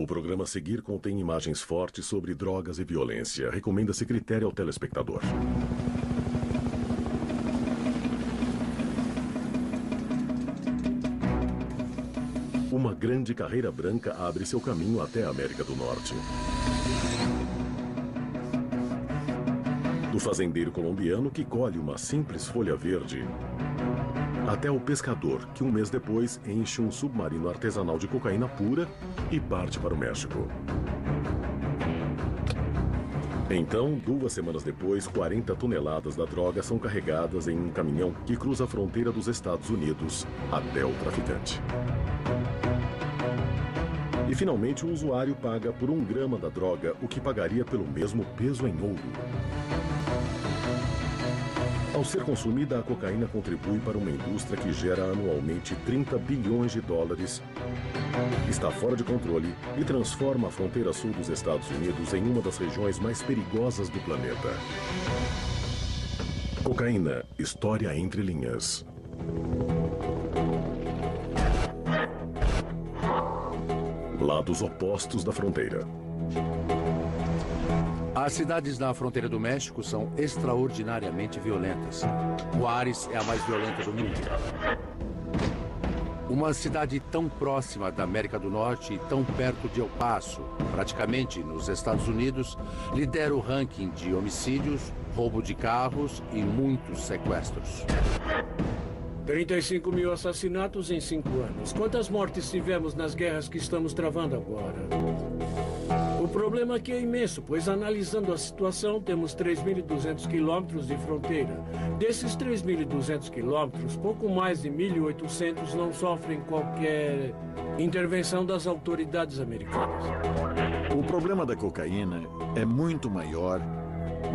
O programa a seguir contém imagens fortes sobre drogas e violência. Recomenda-se critério ao telespectador. Uma grande carreira branca abre seu caminho até a América do Norte. Do fazendeiro colombiano que colhe uma simples folha verde, até o pescador que um mês depois enche um submarino artesanal de cocaína pura e parte para o México. Então, 2 semanas depois, 40 toneladas da droga são carregadas em um caminhão que cruza a fronteira dos Estados Unidos até o traficante. E finalmente o usuário paga por 1 grama da droga o que pagaria pelo mesmo peso em ouro. Ao ser consumida, a cocaína contribui para uma indústria que gera anualmente 30 bilhões de dólares, está fora de controle e transforma a fronteira sul dos Estados Unidos em uma das regiões mais perigosas do planeta. Cocaína, história entre linhas. Lados opostos da fronteira. As cidades na fronteira do México são extraordinariamente violentas. Juárez é a mais violenta do mundo. Uma cidade tão próxima da América do Norte e tão perto de El Paso, praticamente nos Estados Unidos, lidera o ranking de homicídios, roubo de carros e muitos sequestros. 35 mil assassinatos em 5 anos. Quantas mortes tivemos nas guerras que estamos travando agora? O problema aqui é imenso, pois analisando a situação, temos 3.200 quilômetros de fronteira. Desses 3.200 quilômetros, pouco mais de 1.800 não sofrem qualquer intervenção das autoridades americanas. O problema da cocaína é muito maior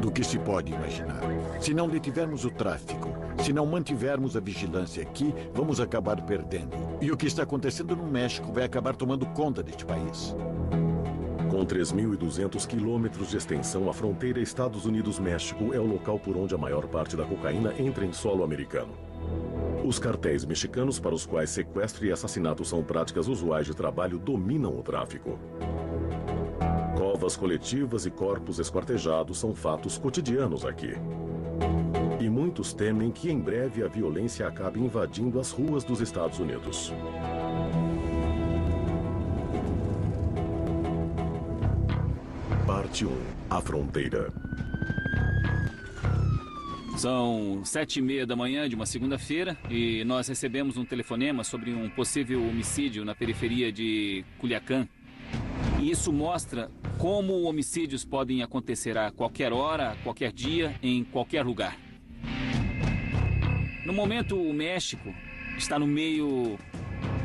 do que se pode imaginar. Se não detivermos o tráfico, se não mantivermos a vigilância aqui, vamos acabar perdendo. E o que está acontecendo no México vai acabar tomando conta deste país. Com 3.200 quilômetros de extensão, a fronteira Estados Unidos-México é o local por onde a maior parte da cocaína entra em solo americano. Os cartéis mexicanos, para os quais sequestro e assassinato são práticas usuais de trabalho, dominam o tráfico. Covas coletivas e corpos esquartejados são fatos cotidianos aqui. E muitos temem que em breve a violência acabe invadindo as ruas dos Estados Unidos. Parte 1. A fronteira. São 7h30 da manhã de uma segunda-feira e nós recebemos um telefonema sobre um possível homicídio na periferia de Culiacán. E isso mostra como homicídios podem acontecer a qualquer hora, a qualquer dia, em qualquer lugar. No momento, o México está no meio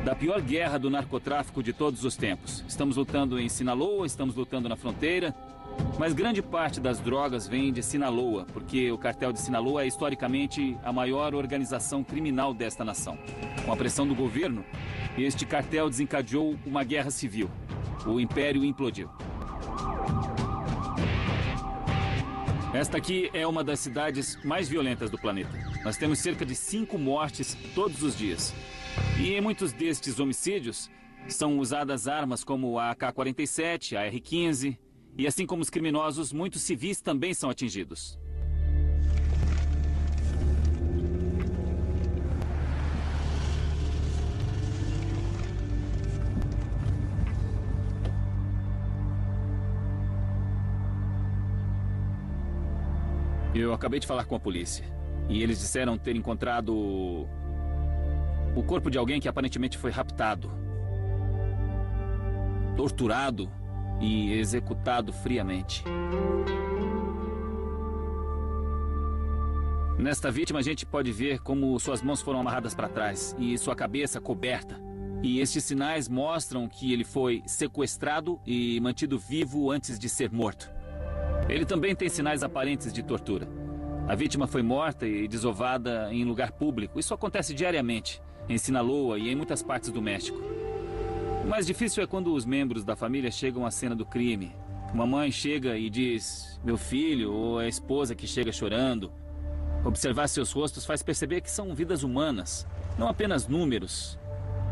da pior guerra do narcotráfico de todos os tempos. Estamos lutando em Sinaloa, estamos lutando na fronteira, mas grande parte das drogas vem de Sinaloa, porque o cartel de Sinaloa é historicamente a maior organização criminal desta nação. Com a pressão do governo, este cartel desencadeou uma guerra civil. O império implodiu. Esta aqui é uma das cidades mais violentas do planeta. Nós temos cerca de 5 mortes todos os dias. E em muitos destes homicídios são usadas armas como a AK-47, a R-15, e assim como os criminosos, muitos civis também são atingidos. Eu acabei de falar com a polícia e eles disseram ter encontrado o corpo de alguém que aparentemente foi raptado, torturado e executado friamente. Nesta vítima a gente pode ver como suas mãos foram amarradas para trás e sua cabeça coberta. E estes sinais mostram que ele foi sequestrado e mantido vivo antes de ser morto. Ele também tem sinais aparentes de tortura. A vítima foi morta e desovada em lugar público. Isso acontece diariamente, em Sinaloa e em muitas partes do México. O mais difícil é quando os membros da família chegam à cena do crime. Uma mãe chega e diz, meu filho, ou a esposa que chega chorando. Observar seus rostos faz perceber que são vidas humanas, não apenas números.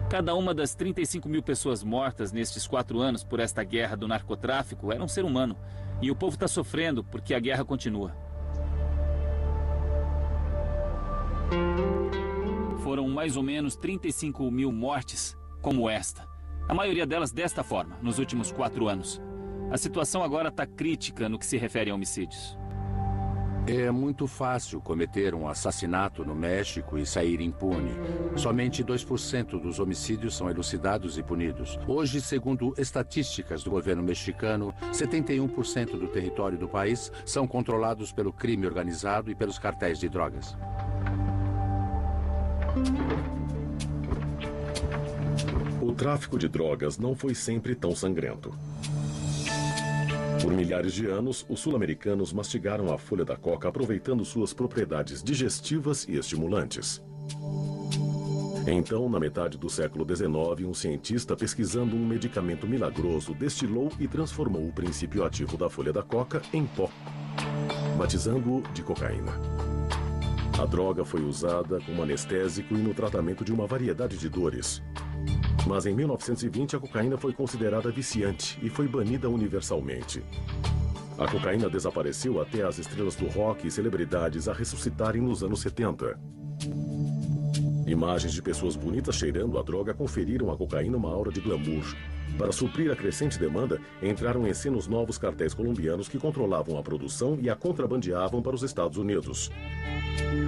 Cada uma das 35 mil pessoas mortas nestes 4 anos por esta guerra do narcotráfico era um ser humano. E o povo está sofrendo porque a guerra continua. Foram mais ou menos 35 mil mortes como esta. A maioria delas desta forma, nos últimos 4 anos. A situação agora está crítica no que se refere a homicídios. É muito fácil cometer um assassinato no México e sair impune. Somente 2% dos homicídios são elucidados e punidos. Hoje, segundo estatísticas do governo mexicano, 71% do território do país são controlados pelo crime organizado e pelos cartéis de drogas. O tráfico de drogas não foi sempre tão sangrento. Por milhares de anos, os sul-americanos mastigaram a folha da coca aproveitando suas propriedades digestivas e estimulantes. Então, na metade do século XIX, um cientista pesquisando um medicamento milagroso destilou e transformou o princípio ativo da folha da coca em pó, batizando-o de cocaína. A droga foi usada como anestésico e no tratamento de uma variedade de dores. Mas em 1920 a cocaína foi considerada viciante e foi banida universalmente. A cocaína desapareceu até as estrelas do rock e celebridades a ressuscitarem nos anos 70. Imagens de pessoas bonitas cheirando a droga conferiram à cocaína uma aura de glamour. Para suprir a crescente demanda, entraram em cena os novos cartéis colombianos que controlavam a produção e a contrabandeavam para os Estados Unidos.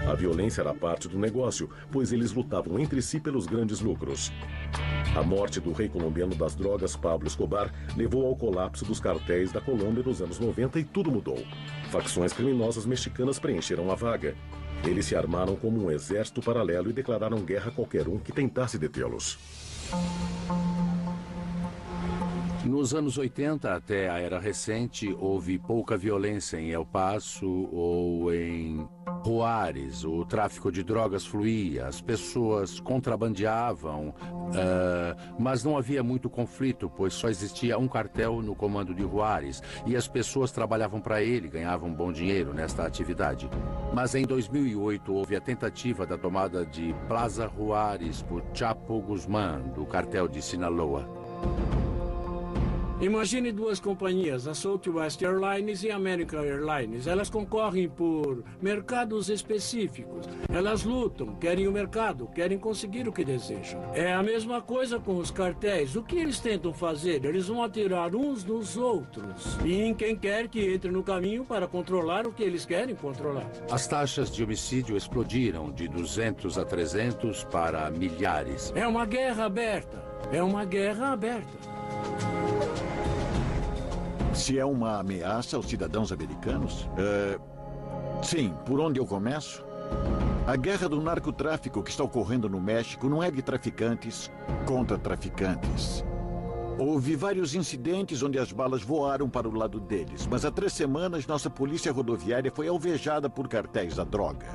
A violência era parte do negócio, pois eles lutavam entre si pelos grandes lucros. A morte do rei colombiano das drogas, Pablo Escobar, levou ao colapso dos cartéis da Colômbia nos anos 90 e tudo mudou. Facções criminosas mexicanas preencheram a vaga. Eles se armaram como um exército paralelo e declararam guerra a qualquer um que tentasse detê-los. Nos anos 80 até a era recente, houve pouca violência em El Paso ou em Juárez. O tráfico de drogas fluía, as pessoas contrabandeavam, mas não havia muito conflito, pois só existia um cartel no comando de Juárez e as pessoas trabalhavam para ele, ganhavam bom dinheiro nesta atividade. Mas em 2008 houve a tentativa da tomada de Plaza Juárez por Chapo Guzmán, do cartel de Sinaloa. Imagine 2 companhias, a Southwest Airlines e a American Airlines. Elas concorrem por mercados específicos. Elas lutam, querem o mercado, querem conseguir o que desejam. É a mesma coisa com os cartéis. O que eles tentam fazer? Eles vão atirar uns nos outros. E em quem quer que entre no caminho para controlar o que eles querem controlar. As taxas de homicídio explodiram de 200 a 300 para milhares. É uma guerra aberta. É uma guerra aberta. Se é uma ameaça aos cidadãos americanos? Sim, por onde eu começo? A guerra do narcotráfico que está ocorrendo no México não é de traficantes contra traficantes. Houve vários incidentes onde as balas voaram para o lado deles, mas há 3 semanas nossa polícia rodoviária foi alvejada por cartéis da droga.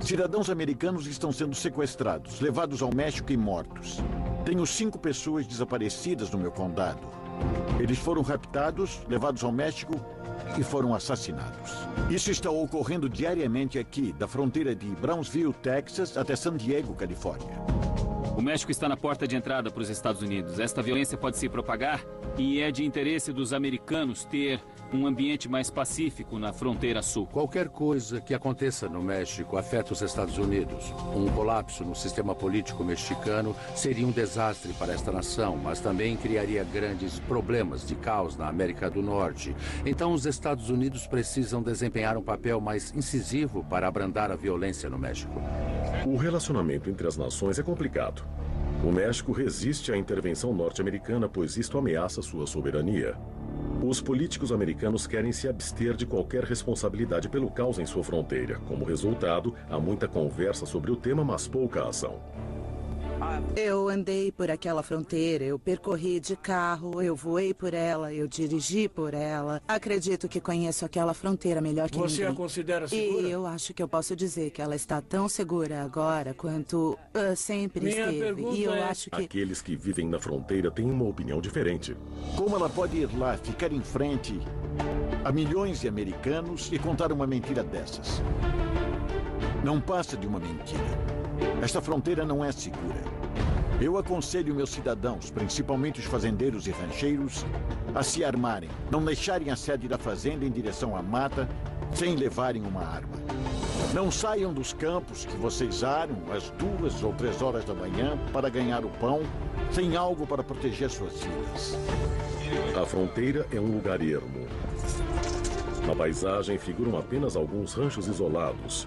Cidadãos americanos estão sendo sequestrados, levados ao México e mortos. Tenho 5 pessoas desaparecidas no meu condado. Eles foram raptados, levados ao México e foram assassinados. Isso está ocorrendo diariamente aqui, da fronteira de Brownsville, Texas, até San Diego, Califórnia. O México está na porta de entrada para os Estados Unidos. Esta violência pode se propagar e é de interesse dos americanos ter um ambiente mais pacífico na fronteira sul. Qualquer coisa que aconteça no México afeta os Estados Unidos. Um colapso no sistema político mexicano seria um desastre para esta nação, mas também criaria grandes problemas de caos na América do Norte. Então, os Estados Unidos precisam desempenhar um papel mais incisivo para abrandar a violência no México. O relacionamento entre as nações é complicado. O México resiste à intervenção norte-americana, pois isto ameaça sua soberania. Os políticos americanos querem se abster de qualquer responsabilidade pelo caos em sua fronteira. Como resultado, há muita conversa sobre o tema, mas pouca ação. Eu andei por aquela fronteira, eu percorri de carro, eu voei por ela, eu dirigi por ela. Acredito que conheço aquela fronteira melhor que ninguém. Você a considera segura? E eu acho que eu posso dizer que ela está tão segura agora quanto sempre Minha esteve. pergunta E eu é... acho que... Aqueles que vivem na fronteira têm uma opinião diferente. Como ela pode ir lá, ficar em frente a milhões de americanos e contar uma mentira dessas? Não passa de uma mentira. Esta fronteira não é segura. Eu aconselho meus cidadãos, principalmente os fazendeiros e rancheiros, a se armarem, não deixarem a sede da fazenda em direção à mata sem levarem uma arma. Não saiam dos campos que vocês aram às 2 ou 3 horas da manhã para ganhar o pão, sem algo para proteger suas filhas. A fronteira é um lugar ermo. Na paisagem figuram apenas alguns ranchos isolados.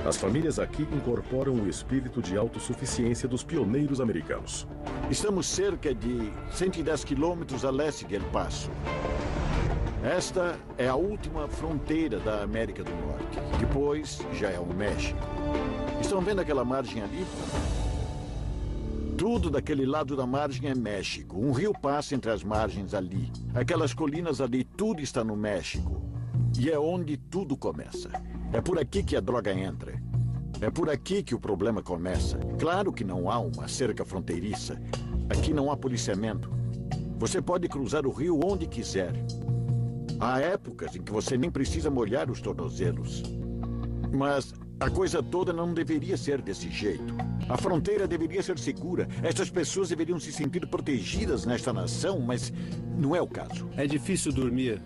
As famílias aqui incorporam o espírito de autossuficiência dos pioneiros americanos. Estamos cerca de 110 quilômetros a leste de El Paso. Esta é a última fronteira da América do Norte. Depois já é o México. Estão vendo aquela margem ali? Tudo daquele lado da margem é México. Um rio passa entre as margens ali. Aquelas colinas ali, tudo está no México. E é onde tudo começa. É por aqui que a droga entra. É por aqui que o problema começa. Claro que não há uma cerca fronteiriça. Aqui não há policiamento. Você pode cruzar o rio onde quiser. Há épocas em que você nem precisa molhar os tornozelos. Mas a coisa toda não deveria ser desse jeito. A fronteira deveria ser segura. Essas pessoas deveriam se sentir protegidas nesta nação, mas não é o caso. É difícil dormir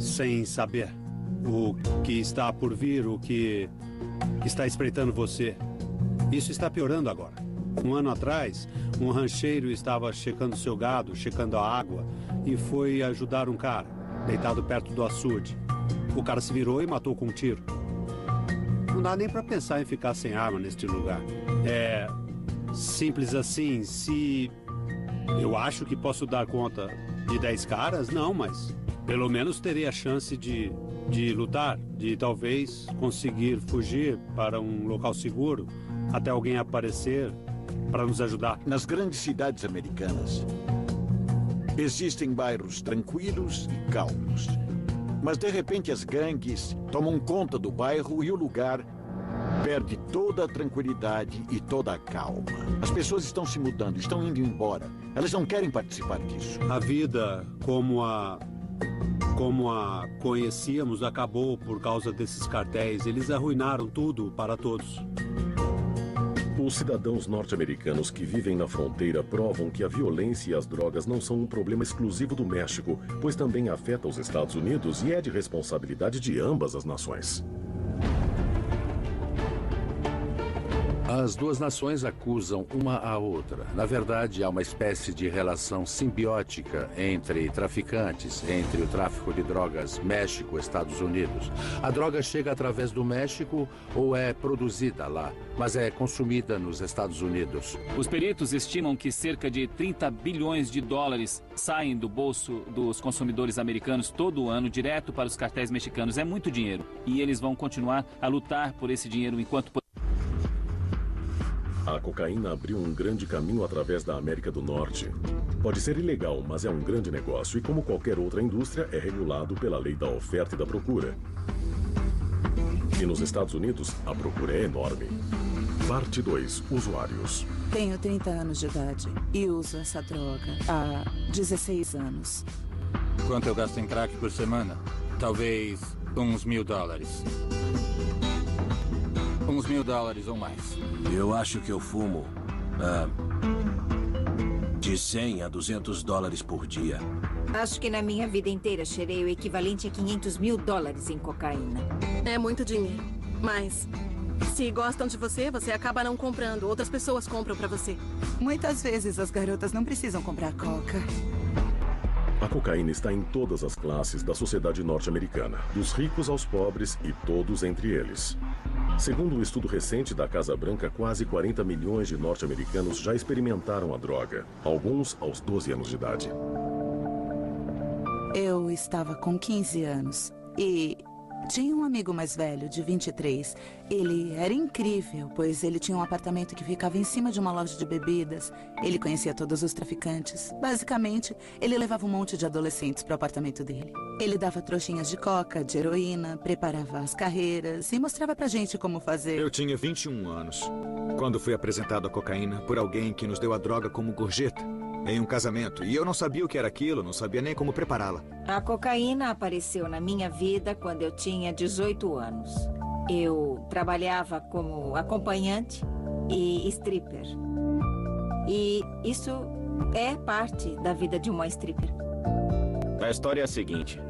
sem saber o que está por vir, o que está espreitando você. Isso está piorando agora. Um ano atrás, um rancheiro estava checando seu gado, checando a água, e foi ajudar um cara, deitado perto do açude. O cara se virou e matou com um tiro. Não dá nem para pensar em ficar sem arma neste lugar. É simples assim. Se eu acho que posso dar conta de 10 caras, não, mas pelo menos terei a chance de lutar, de talvez conseguir fugir para um local seguro até alguém aparecer para nos ajudar. Nas grandes cidades americanas, existem bairros tranquilos e calmos. Mas de repente as gangues tomam conta do bairro e o lugar perde toda a tranquilidade e toda a calma. As pessoas estão se mudando, estão indo embora. Elas não querem participar disso. A vida como a conhecíamos acabou por causa desses cartéis. Eles arruinaram tudo para todos. Os cidadãos norte-americanos que vivem na fronteira provam que a violência e as drogas não são um problema exclusivo do México, pois também afeta os Estados Unidos e é de responsabilidade de ambas as nações. As duas nações acusam uma a outra. Na verdade, há uma espécie de relação simbiótica entre traficantes, entre o tráfico de drogas México-Estados Unidos. A droga chega através do México ou é produzida lá, mas é consumida nos Estados Unidos. Os peritos estimam que cerca de 30 bilhões de dólares saem do bolso dos consumidores americanos todo ano direto para os cartéis mexicanos. É muito dinheiro. E eles vão continuar a lutar por esse dinheiro enquanto... A cocaína abriu um grande caminho através da América do Norte. Pode ser ilegal, mas é um grande negócio e, como qualquer outra indústria, é regulado pela lei da oferta e da procura. E nos Estados Unidos, a procura é enorme. Parte 2. Usuários. Tenho 30 anos de idade e uso essa droga há 16 anos. Quanto eu gasto em crack por semana? Talvez uns $1.000. Uns $1.000 ou mais. Eu acho que eu fumo de 100 a $200 por dia. Acho que na minha vida inteira cheirei o equivalente a $500 mil em cocaína. É muito dinheiro, mas se gostam de você, você acaba não comprando. Outras pessoas compram pra você. Muitas vezes as garotas não precisam comprar coca. A cocaína está em todas as classes da sociedade norte-americana, dos ricos aos pobres e todos entre eles. Segundo um estudo recente da Casa Branca, quase 40 milhões de norte-americanos já experimentaram a droga, alguns aos 12 anos de idade. Eu estava com 15 anos e tinha um amigo mais velho, de 23. Ele era incrível, pois ele tinha um apartamento que ficava em cima de uma loja de bebidas. Ele conhecia todos os traficantes. Basicamente, ele levava um monte de adolescentes para o apartamento dele. Ele dava trouxinhas de coca, de heroína, preparava as carreiras e mostrava pra gente como fazer. Eu tinha 21 anos, quando fui apresentado a cocaína por alguém que nos deu a droga como gorjeta, em um casamento. E eu não sabia o que era aquilo, não sabia nem como prepará-la. A cocaína apareceu na minha vida quando eu tinha 18 anos. Eu trabalhava como acompanhante e stripper. E isso é parte da vida de uma stripper. A história é a seguinte.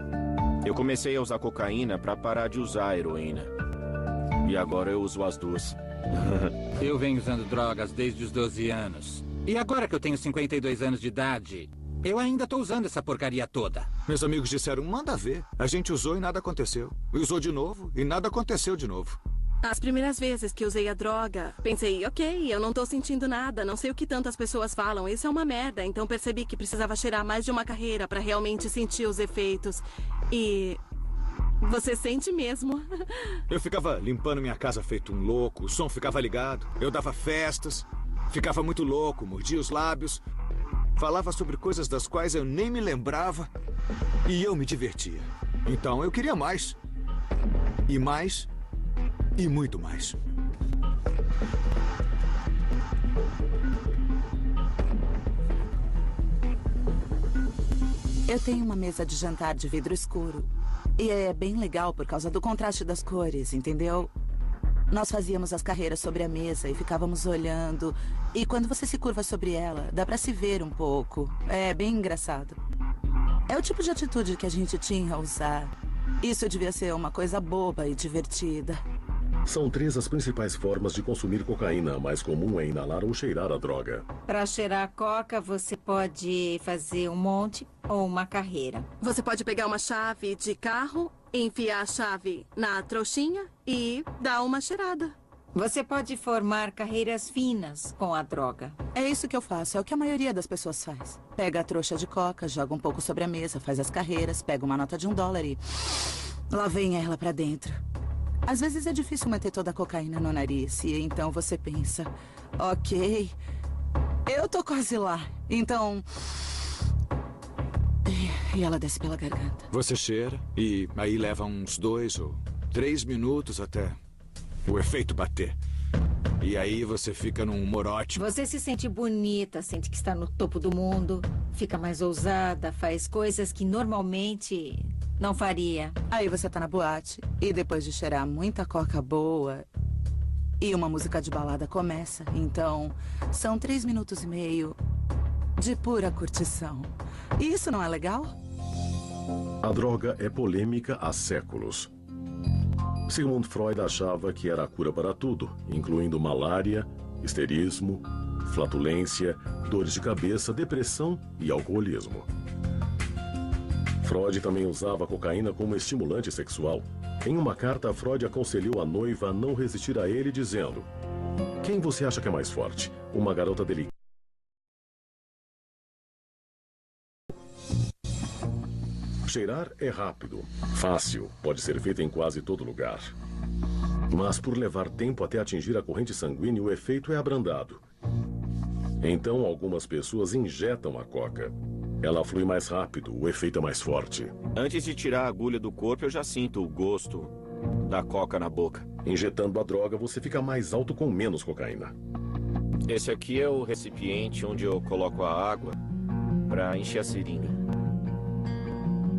Eu comecei a usar cocaína para parar de usar a heroína. E agora eu uso as duas. Eu venho usando drogas desde os 12 anos. E agora que eu tenho 52 anos de idade, eu ainda tô usando essa porcaria toda. Meus amigos disseram, manda ver. A gente usou e nada aconteceu. Usou de novo e nada aconteceu de novo. As primeiras vezes que usei a droga, pensei, ok, eu não tô sentindo nada, não sei o que tantas pessoas falam, isso é uma merda. Então percebi que precisava cheirar mais de uma carreira para realmente sentir os efeitos. E você sente mesmo. Eu ficava limpando minha casa feito um louco, o som ficava ligado, eu dava festas, ficava muito louco, mordia os lábios, falava sobre coisas das quais eu nem me lembrava e eu me divertia. Então eu queria mais. E mais. E muito mais. Eu tenho uma mesa de jantar de vidro escuro. E é bem legal por causa do contraste das cores, entendeu? Nós fazíamos as carreiras sobre a mesa e ficávamos olhando. E quando você se curva sobre ela, dá pra se ver um pouco. É bem engraçado. É o tipo de atitude que a gente tinha a usar. Isso devia ser uma coisa boba e divertida. São 3 as principais formas de consumir cocaína. A mais comum é inalar ou cheirar a droga. Para cheirar a coca, você pode fazer um monte ou uma carreira. Você pode pegar uma chave de carro, enfiar a chave na trouxinha e dar uma cheirada. Você pode formar carreiras finas com a droga. É isso que eu faço, é o que a maioria das pessoas faz. Pega a trouxa de coca, joga um pouco sobre a mesa, faz as carreiras, pega uma nota de $1 e lá vem ela pra dentro. Às vezes é difícil manter toda a cocaína no nariz, e então você pensa, ok, eu tô quase lá, então... E ela desce pela garganta. Você cheira e aí leva uns 2 ou 3 minutos até o efeito bater. E aí você fica num humor ótimo. Você se sente bonita, sente que está no topo do mundo, fica mais ousada, faz coisas que normalmente não faria. Aí você tá na boate e depois de cheirar muita coca boa e uma música de balada começa, então são 3 minutos e meio de pura curtição. E isso não é legal? A droga é polêmica há séculos. Sigmund Freud achava que era a cura para tudo, incluindo malária, histerismo, flatulência, dores de cabeça, depressão e alcoolismo. Freud também usava a cocaína como estimulante sexual. Em uma carta, Freud aconselhou a noiva a não resistir a ele, dizendo: quem você acha que é mais forte? Uma garota delicada? Cheirar é rápido, fácil, pode ser feito em quase todo lugar. Mas por levar tempo até atingir a corrente sanguínea, o efeito é abrandado. Então, algumas pessoas injetam a coca. Ela flui mais rápido, o efeito é mais forte. Antes de tirar a agulha do corpo, eu já sinto o gosto da coca na boca. Injetando a droga, você fica mais alto com menos cocaína. Esse aqui é o recipiente onde eu coloco a água para encher a seringa.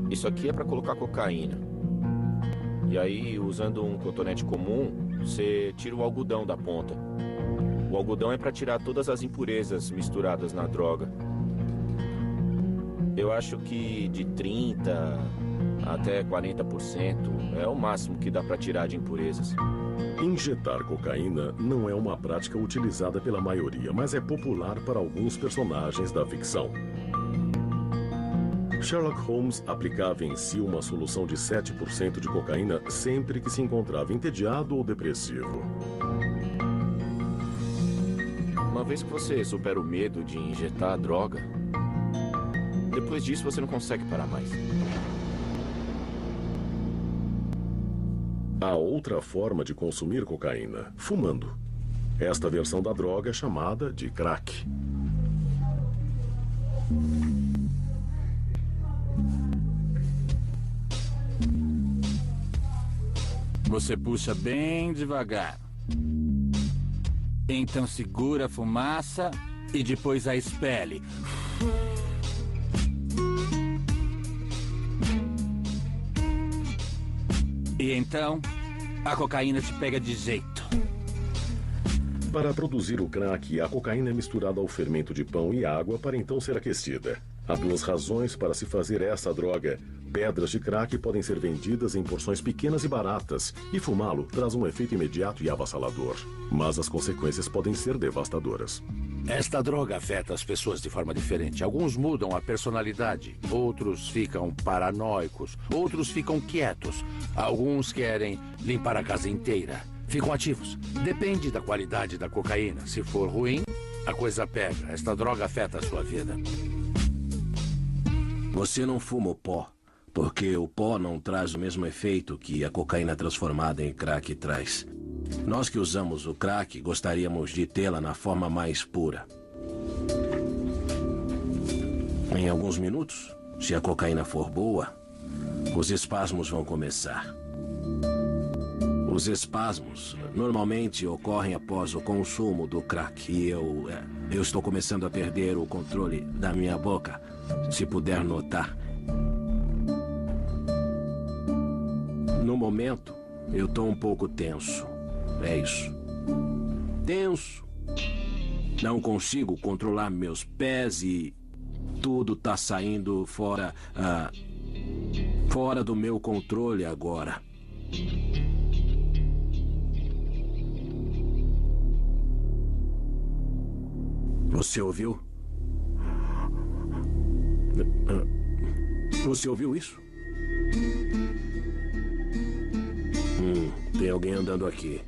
Isso aqui é para colocar cocaína. E aí, usando um cotonete comum, você tira o algodão da ponta. O algodão é para tirar todas as impurezas misturadas na droga. Eu acho que de 30% até 40% é o máximo que dá para tirar de impurezas. Injetar cocaína não é uma prática utilizada pela maioria, mas é popular para alguns personagens da ficção. Sherlock Holmes aplicava em si uma solução de 7% de cocaína sempre que se encontrava entediado ou depressivo. Uma vez que você supera o medo de injetar a droga, depois disso você não consegue parar mais. Há outra forma de consumir cocaína, fumando. Esta versão da droga é chamada de crack. Você puxa bem devagar. Então segura a fumaça e depois a expele. E então, a cocaína te pega de jeito. Para produzir o crack, a cocaína é misturada ao fermento de pão e água para então ser aquecida. Há duas razões para se fazer essa droga. Pedras de crack podem ser vendidas em porções pequenas e baratas, e fumá-lo traz um efeito imediato e avassalador. Mas as consequências podem ser devastadoras. Esta droga afeta as pessoas de forma diferente. Alguns mudam a personalidade, outros ficam paranoicos, outros ficam quietos. Alguns querem limpar a casa inteira. Ficam ativos. Depende da qualidade da cocaína. Se for ruim, a coisa pega. Esta droga afeta a sua vida. Você não fuma o pó, porque o pó não traz o mesmo efeito que a cocaína transformada em crack traz. Nós que usamos o crack gostaríamos de tê-la na forma mais pura. Em alguns minutos, se a cocaína for boa, os espasmos vão começar. Os espasmos normalmente ocorrem após o consumo do crack. E eu estou começando a perder o controle da minha boca, se puder notar. No momento, eu estou um pouco tenso. É isso. Tenso. Não consigo controlar meus pés e tudo está saindo fora do meu controle agora. Você ouviu? Você ouviu isso? Tem alguém andando aqui.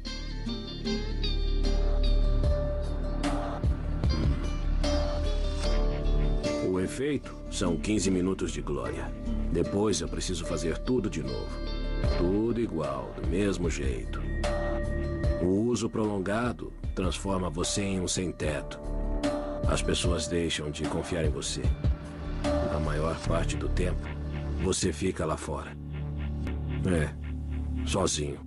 O efeito são 15 minutos de glória. Depois eu preciso fazer tudo de novo. Tudo igual, do mesmo jeito. O uso prolongado transforma você em um sem-teto. As pessoas deixam de confiar em você. A maior parte do tempo, você fica lá fora. Sozinho.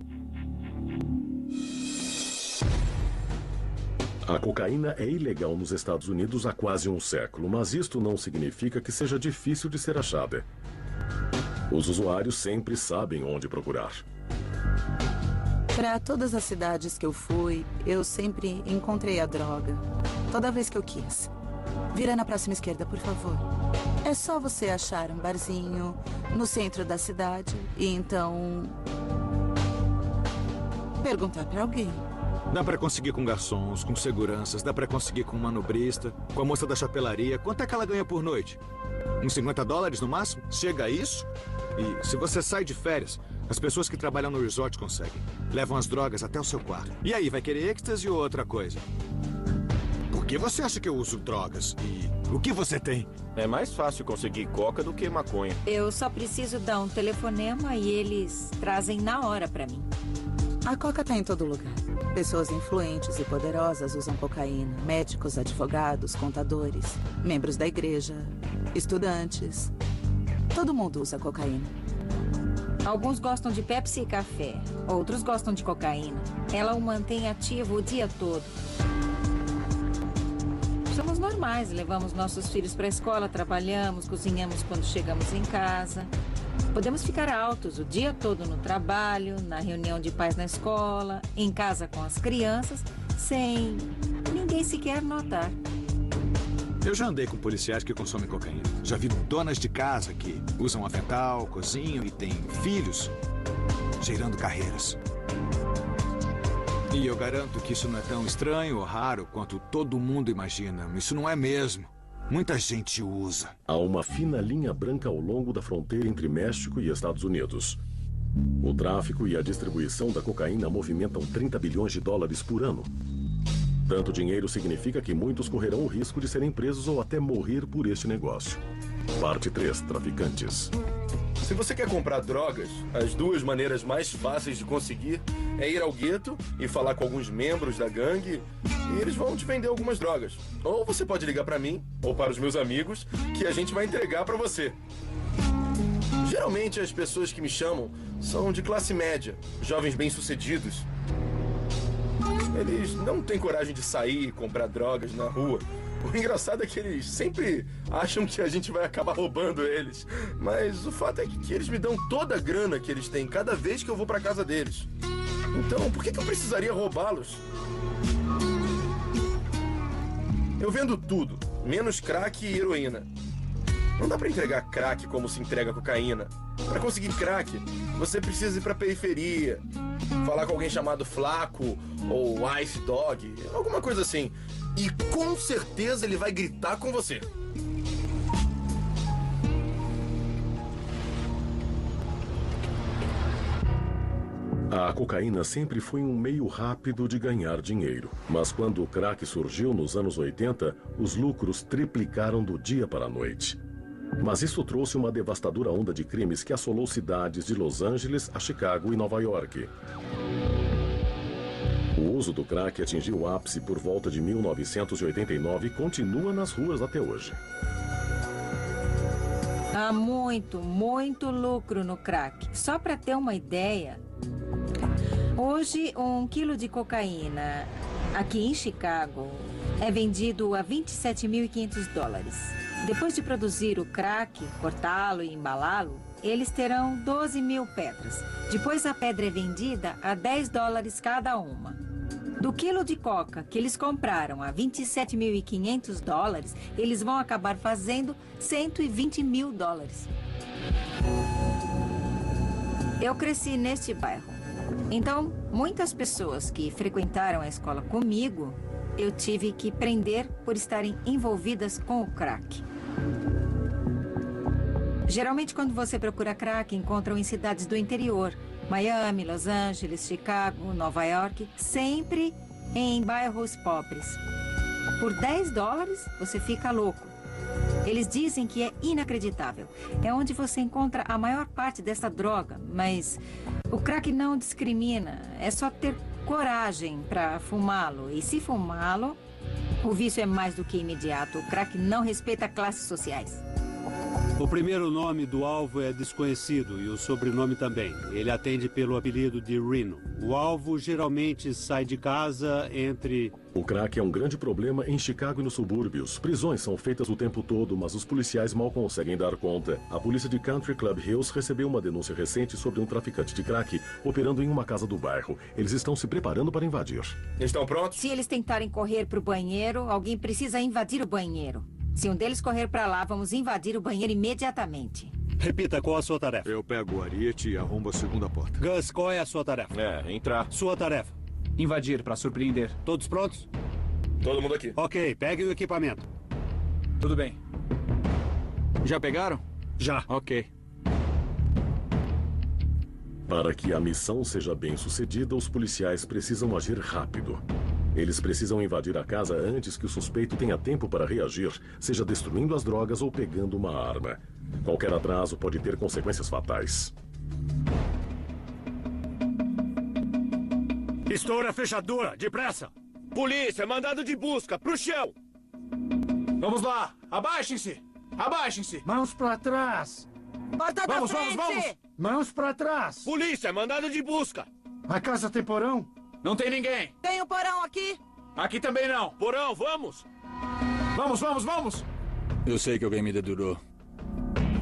A cocaína é ilegal nos Estados Unidos há quase um século, mas isto não significa que seja difícil de ser achada. Os usuários sempre sabem onde procurar. Para todas as cidades que eu fui, eu sempre encontrei a droga. Toda vez que eu quis. Vira na próxima esquerda, por favor. É só você achar um barzinho no centro da cidade e então perguntar para alguém. Dá pra conseguir com garçons, com seguranças, dá pra conseguir com um manobrista, com a moça da chapelaria. Quanto é que ela ganha por noite? Uns $50 no máximo? Chega a isso? E se você sai de férias, as pessoas que trabalham no resort conseguem. Levam as drogas até o seu quarto. E aí, vai querer êxtase ou outra coisa? Por que você acha que eu uso drogas? E o que você tem? É mais fácil conseguir coca do que maconha. Eu só preciso dar um telefonema e eles trazem na hora pra mim. A coca tá em todo lugar. Pessoas influentes e poderosas usam cocaína. Médicos, advogados, contadores, membros da igreja, estudantes. Todo mundo usa cocaína. Alguns gostam de Pepsi e café. Outros gostam de cocaína. Ela o mantém ativo o dia todo. Somos normais. Levamos nossos filhos para a escola, trabalhamos, cozinhamos quando chegamos em casa. Podemos ficar altos o dia todo no trabalho, na reunião de pais na escola, em casa com as crianças, sem ninguém sequer notar. Eu já andei com policiais que consomem cocaína. Já vi donas de casa que usam avental, cozinham e têm filhos cheirando carreiras. E eu garanto que isso não é tão estranho ou raro quanto todo mundo imagina. Isso não é mesmo. Muita gente usa. Há uma fina linha branca ao longo da fronteira entre México e Estados Unidos. O tráfico e a distribuição da cocaína movimentam $30 bilhões por ano. Tanto dinheiro significa que muitos correrão o risco de serem presos ou até morrer por este negócio. Parte 3. Traficantes. Se você quer comprar drogas, as duas maneiras mais fáceis de conseguir é ir ao gueto e falar com alguns membros da gangue e eles vão te vender algumas drogas. Ou você pode ligar para mim ou para os meus amigos que a gente vai entregar para você. Geralmente as pessoas que me chamam são de classe média, jovens bem-sucedidos. Eles não têm coragem de sair e comprar drogas na rua. O engraçado é que eles sempre acham que a gente vai acabar roubando eles. Mas o fato é que eles me dão toda a grana que eles têm cada vez que eu vou pra casa deles. Então, por que eu precisaria roubá-los? Eu vendo tudo, menos crack e heroína. Não dá pra entregar crack como se entrega cocaína. Pra conseguir crack, você precisa ir pra periferia, falar com alguém chamado Flaco ou Ice Dog, alguma coisa assim. E com certeza ele vai gritar com você. A cocaína sempre foi um meio rápido de ganhar dinheiro. Mas quando o crack surgiu nos anos 80, os lucros triplicaram do dia para a noite. Mas isso trouxe uma devastadora onda de crimes que assolou cidades de Los Angeles a Chicago e Nova York. O uso do crack atingiu o ápice por volta de 1989 e continua nas ruas até hoje. Há muito lucro no crack. Só para ter uma ideia, hoje 1 quilo de cocaína aqui em Chicago é vendido a $27.500. Depois de produzir o crack, cortá-lo e embalá-lo, eles terão 12 mil pedras. Depois a pedra é vendida a $10 cada uma. Do quilo de coca que eles compraram a $27.500, eles vão acabar fazendo $120 mil. Eu cresci neste bairro. Então, muitas pessoas que frequentaram a escola comigo, eu tive que prender por estarem envolvidas com o crack. Geralmente, quando você procura crack, encontram em cidades do interior. Miami, Los Angeles, Chicago, Nova York, sempre em bairros pobres. Por $10, você fica louco. Eles dizem que é inacreditável. É onde você encontra a maior parte dessa droga, mas o crack não discrimina. É só ter coragem para fumá-lo. E se fumá-lo, o vício é mais do que imediato. O crack não respeita classes sociais. O primeiro nome do alvo é desconhecido e o sobrenome também. Ele atende pelo apelido de Reno. O alvo geralmente sai de casa entre... O crack é um grande problema em Chicago e nos subúrbios. Prisões são feitas o tempo todo, mas os policiais mal conseguem dar conta. A polícia de Country Club Hills recebeu uma denúncia recente sobre um traficante de crack operando em uma casa do bairro. Eles estão se preparando para invadir. Estão prontos? Se eles tentarem correr para o banheiro, alguém precisa invadir o banheiro. Se um deles correr para lá, vamos invadir o banheiro imediatamente. Repita, qual a sua tarefa? Eu pego o ariete e arrombo a segunda porta. Gus, qual é a sua tarefa? Entrar. Sua tarefa? Invadir para surpreender. Todos prontos? Todo mundo aqui. Ok, peguem o equipamento. Tudo bem. Já pegaram? Já. Ok. Para que a missão seja bem sucedida, os policiais precisam agir rápido. Eles precisam invadir a casa antes que o suspeito tenha tempo para reagir, seja destruindo as drogas ou pegando uma arma. Qualquer atraso pode ter consequências fatais. Estoura a fechadura, depressa! Polícia, mandado de busca, pro chão! Vamos lá, abaixem-se! Abaixem-se! Mãos pra trás! Porta vamos, vamos! Mãos pra trás! Polícia, mandado de busca! A casa tem porão? Não tem ninguém! Tem um porão aqui? Aqui também não! Porão, vamos! Vamos! Eu sei que alguém me dedurou.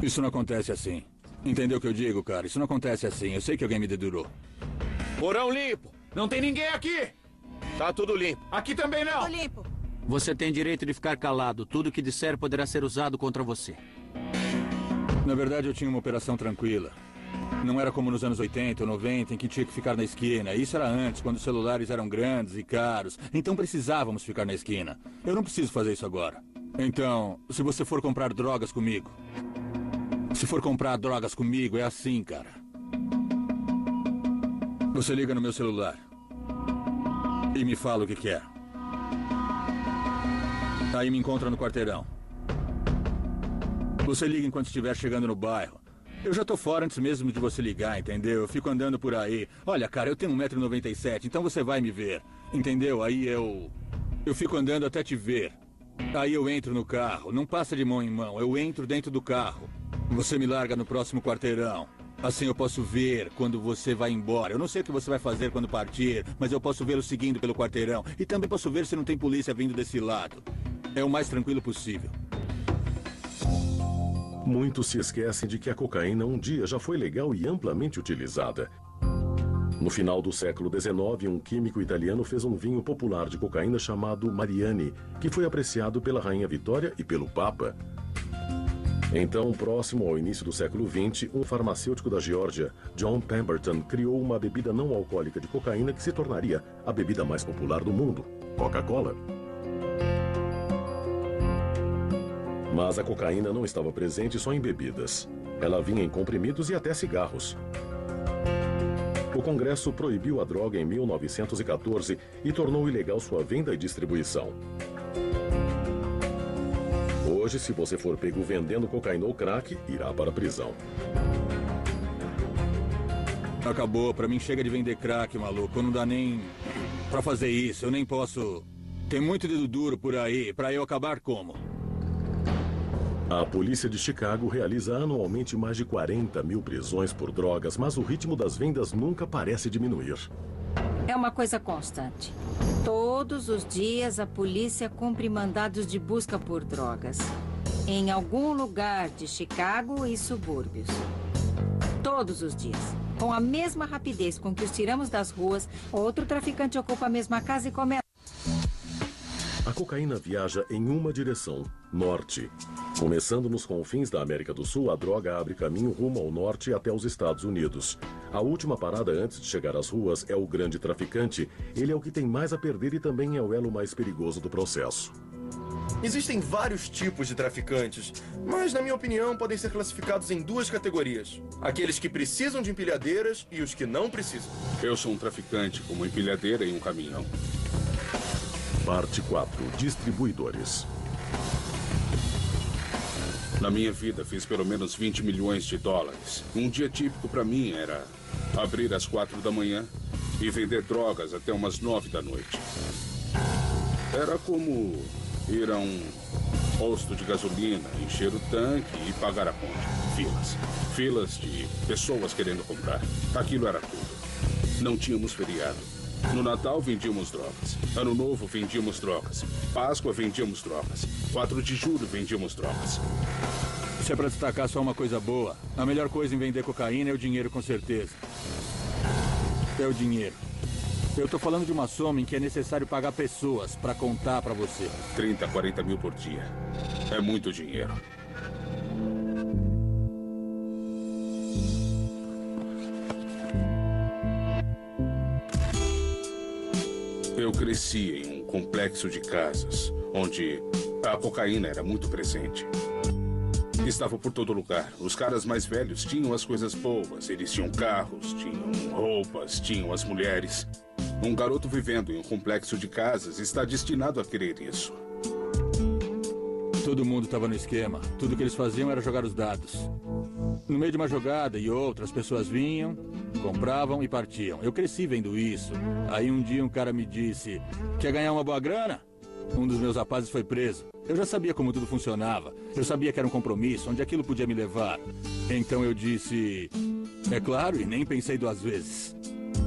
Isso não acontece assim. Entendeu o que eu digo, cara? Isso não acontece assim. Eu sei que alguém me dedurou. Porão limpo! Não tem ninguém aqui! Tá tudo limpo. Aqui também não! Tudo limpo. Você tem direito de ficar calado. Tudo que disser poderá ser usado contra você. Na verdade, eu tinha uma operação tranquila. Não era como nos anos 80 ou 90, em que tinha que ficar na esquina. Isso era antes, quando os celulares eram grandes e caros. Então precisávamos ficar na esquina. Eu não preciso fazer isso agora. Então, se você for comprar drogas comigo... Se for comprar drogas comigo, é assim, cara. Você liga no meu celular. E me fala o que quer. Aí me encontra no quarteirão. Você liga enquanto estiver chegando no bairro. Eu já tô fora antes mesmo de você ligar, entendeu? Eu fico andando por aí. Olha, cara, eu tenho 1,97 m, então você vai me ver. Entendeu? Aí eu fico andando até te ver. Aí eu entro no carro. Não passa de mão em mão. Eu entro dentro do carro. Você me larga no próximo quarteirão. Assim eu posso ver quando você vai embora. Eu não sei o que você vai fazer quando partir, mas eu posso vê-lo seguindo pelo quarteirão. E também posso ver se não tem polícia vindo desse lado. É o mais tranquilo possível. Muitos se esquecem de que a cocaína um dia já foi legal e amplamente utilizada. No final do século XIX, um químico italiano fez um vinho popular de cocaína chamado Mariani, que foi apreciado pela Rainha Vitória e pelo Papa. Então, próximo ao início do século XX, um farmacêutico da Geórgia, John Pemberton, criou uma bebida não alcoólica de cocaína que se tornaria a bebida mais popular do mundo, Coca-Cola. Mas a cocaína não estava presente só em bebidas. Ela vinha em comprimidos e até cigarros. O Congresso proibiu a droga em 1914 e tornou ilegal sua venda e distribuição. Hoje, se você for pego vendendo cocaína ou crack, irá para a prisão. Acabou. Pra mim chega de vender crack, maluco. Não dá nem pra fazer isso. Eu nem posso... Tem muito dedo duro por aí. Pra eu acabar como? A polícia de Chicago realiza anualmente mais de 40 mil prisões por drogas, mas o ritmo das vendas nunca parece diminuir. É uma coisa constante. Todos os dias a polícia cumpre mandados de busca por drogas. Em algum lugar de Chicago e subúrbios. Todos os dias. Com a mesma rapidez com que os tiramos das ruas, outro traficante ocupa a mesma casa e começa... A cocaína viaja em uma direção, norte. Começando nos confins da América do Sul, a droga abre caminho rumo ao norte até os Estados Unidos. A última parada antes de chegar às ruas é o grande traficante. Ele é o que tem mais a perder e também é o elo mais perigoso do processo. Existem vários tipos de traficantes, mas, na minha opinião, podem ser classificados em duas categorias. Aqueles que precisam de empilhadeiras e os que não precisam. Eu sou um traficante com uma empilhadeira e um caminhão. Parte 4. Distribuidores. Na minha vida, fiz pelo menos 20 milhões de dólares. Um dia típico para mim era abrir às 4 da manhã e vender drogas até umas 9 da noite. Era como ir a um posto de gasolina, encher o tanque e pagar a conta. Filas. Filas de pessoas querendo comprar. Aquilo era tudo. Não tínhamos feriado. No Natal vendíamos drogas. Ano Novo vendíamos drogas. Páscoa vendíamos drogas. 4 de julho vendíamos drogas. Se é pra destacar só uma coisa boa, a melhor coisa em vender cocaína é o dinheiro, com certeza. É o dinheiro. Eu tô falando de uma soma em que é necessário pagar pessoas pra contar pra você. 30, 40 mil por dia. É muito dinheiro. Eu cresci em um complexo de casas, onde a cocaína era muito presente. Estava por todo lugar. Os caras mais velhos tinham as coisas boas. Eles tinham carros, tinham roupas, tinham as mulheres. Um garoto vivendo em um complexo de casas está destinado a querer isso. Todo mundo estava no esquema. Tudo que eles faziam era jogar os dados. No meio de uma jogada e outra, as pessoas vinham, compravam e partiam. Eu cresci vendo isso. Aí um dia um cara me disse: quer ganhar uma boa grana? Um dos meus rapazes foi preso. Eu já sabia como tudo funcionava. Eu sabia que era um compromisso, onde aquilo podia me levar. Então eu disse: é claro, e nem pensei 2 vezes.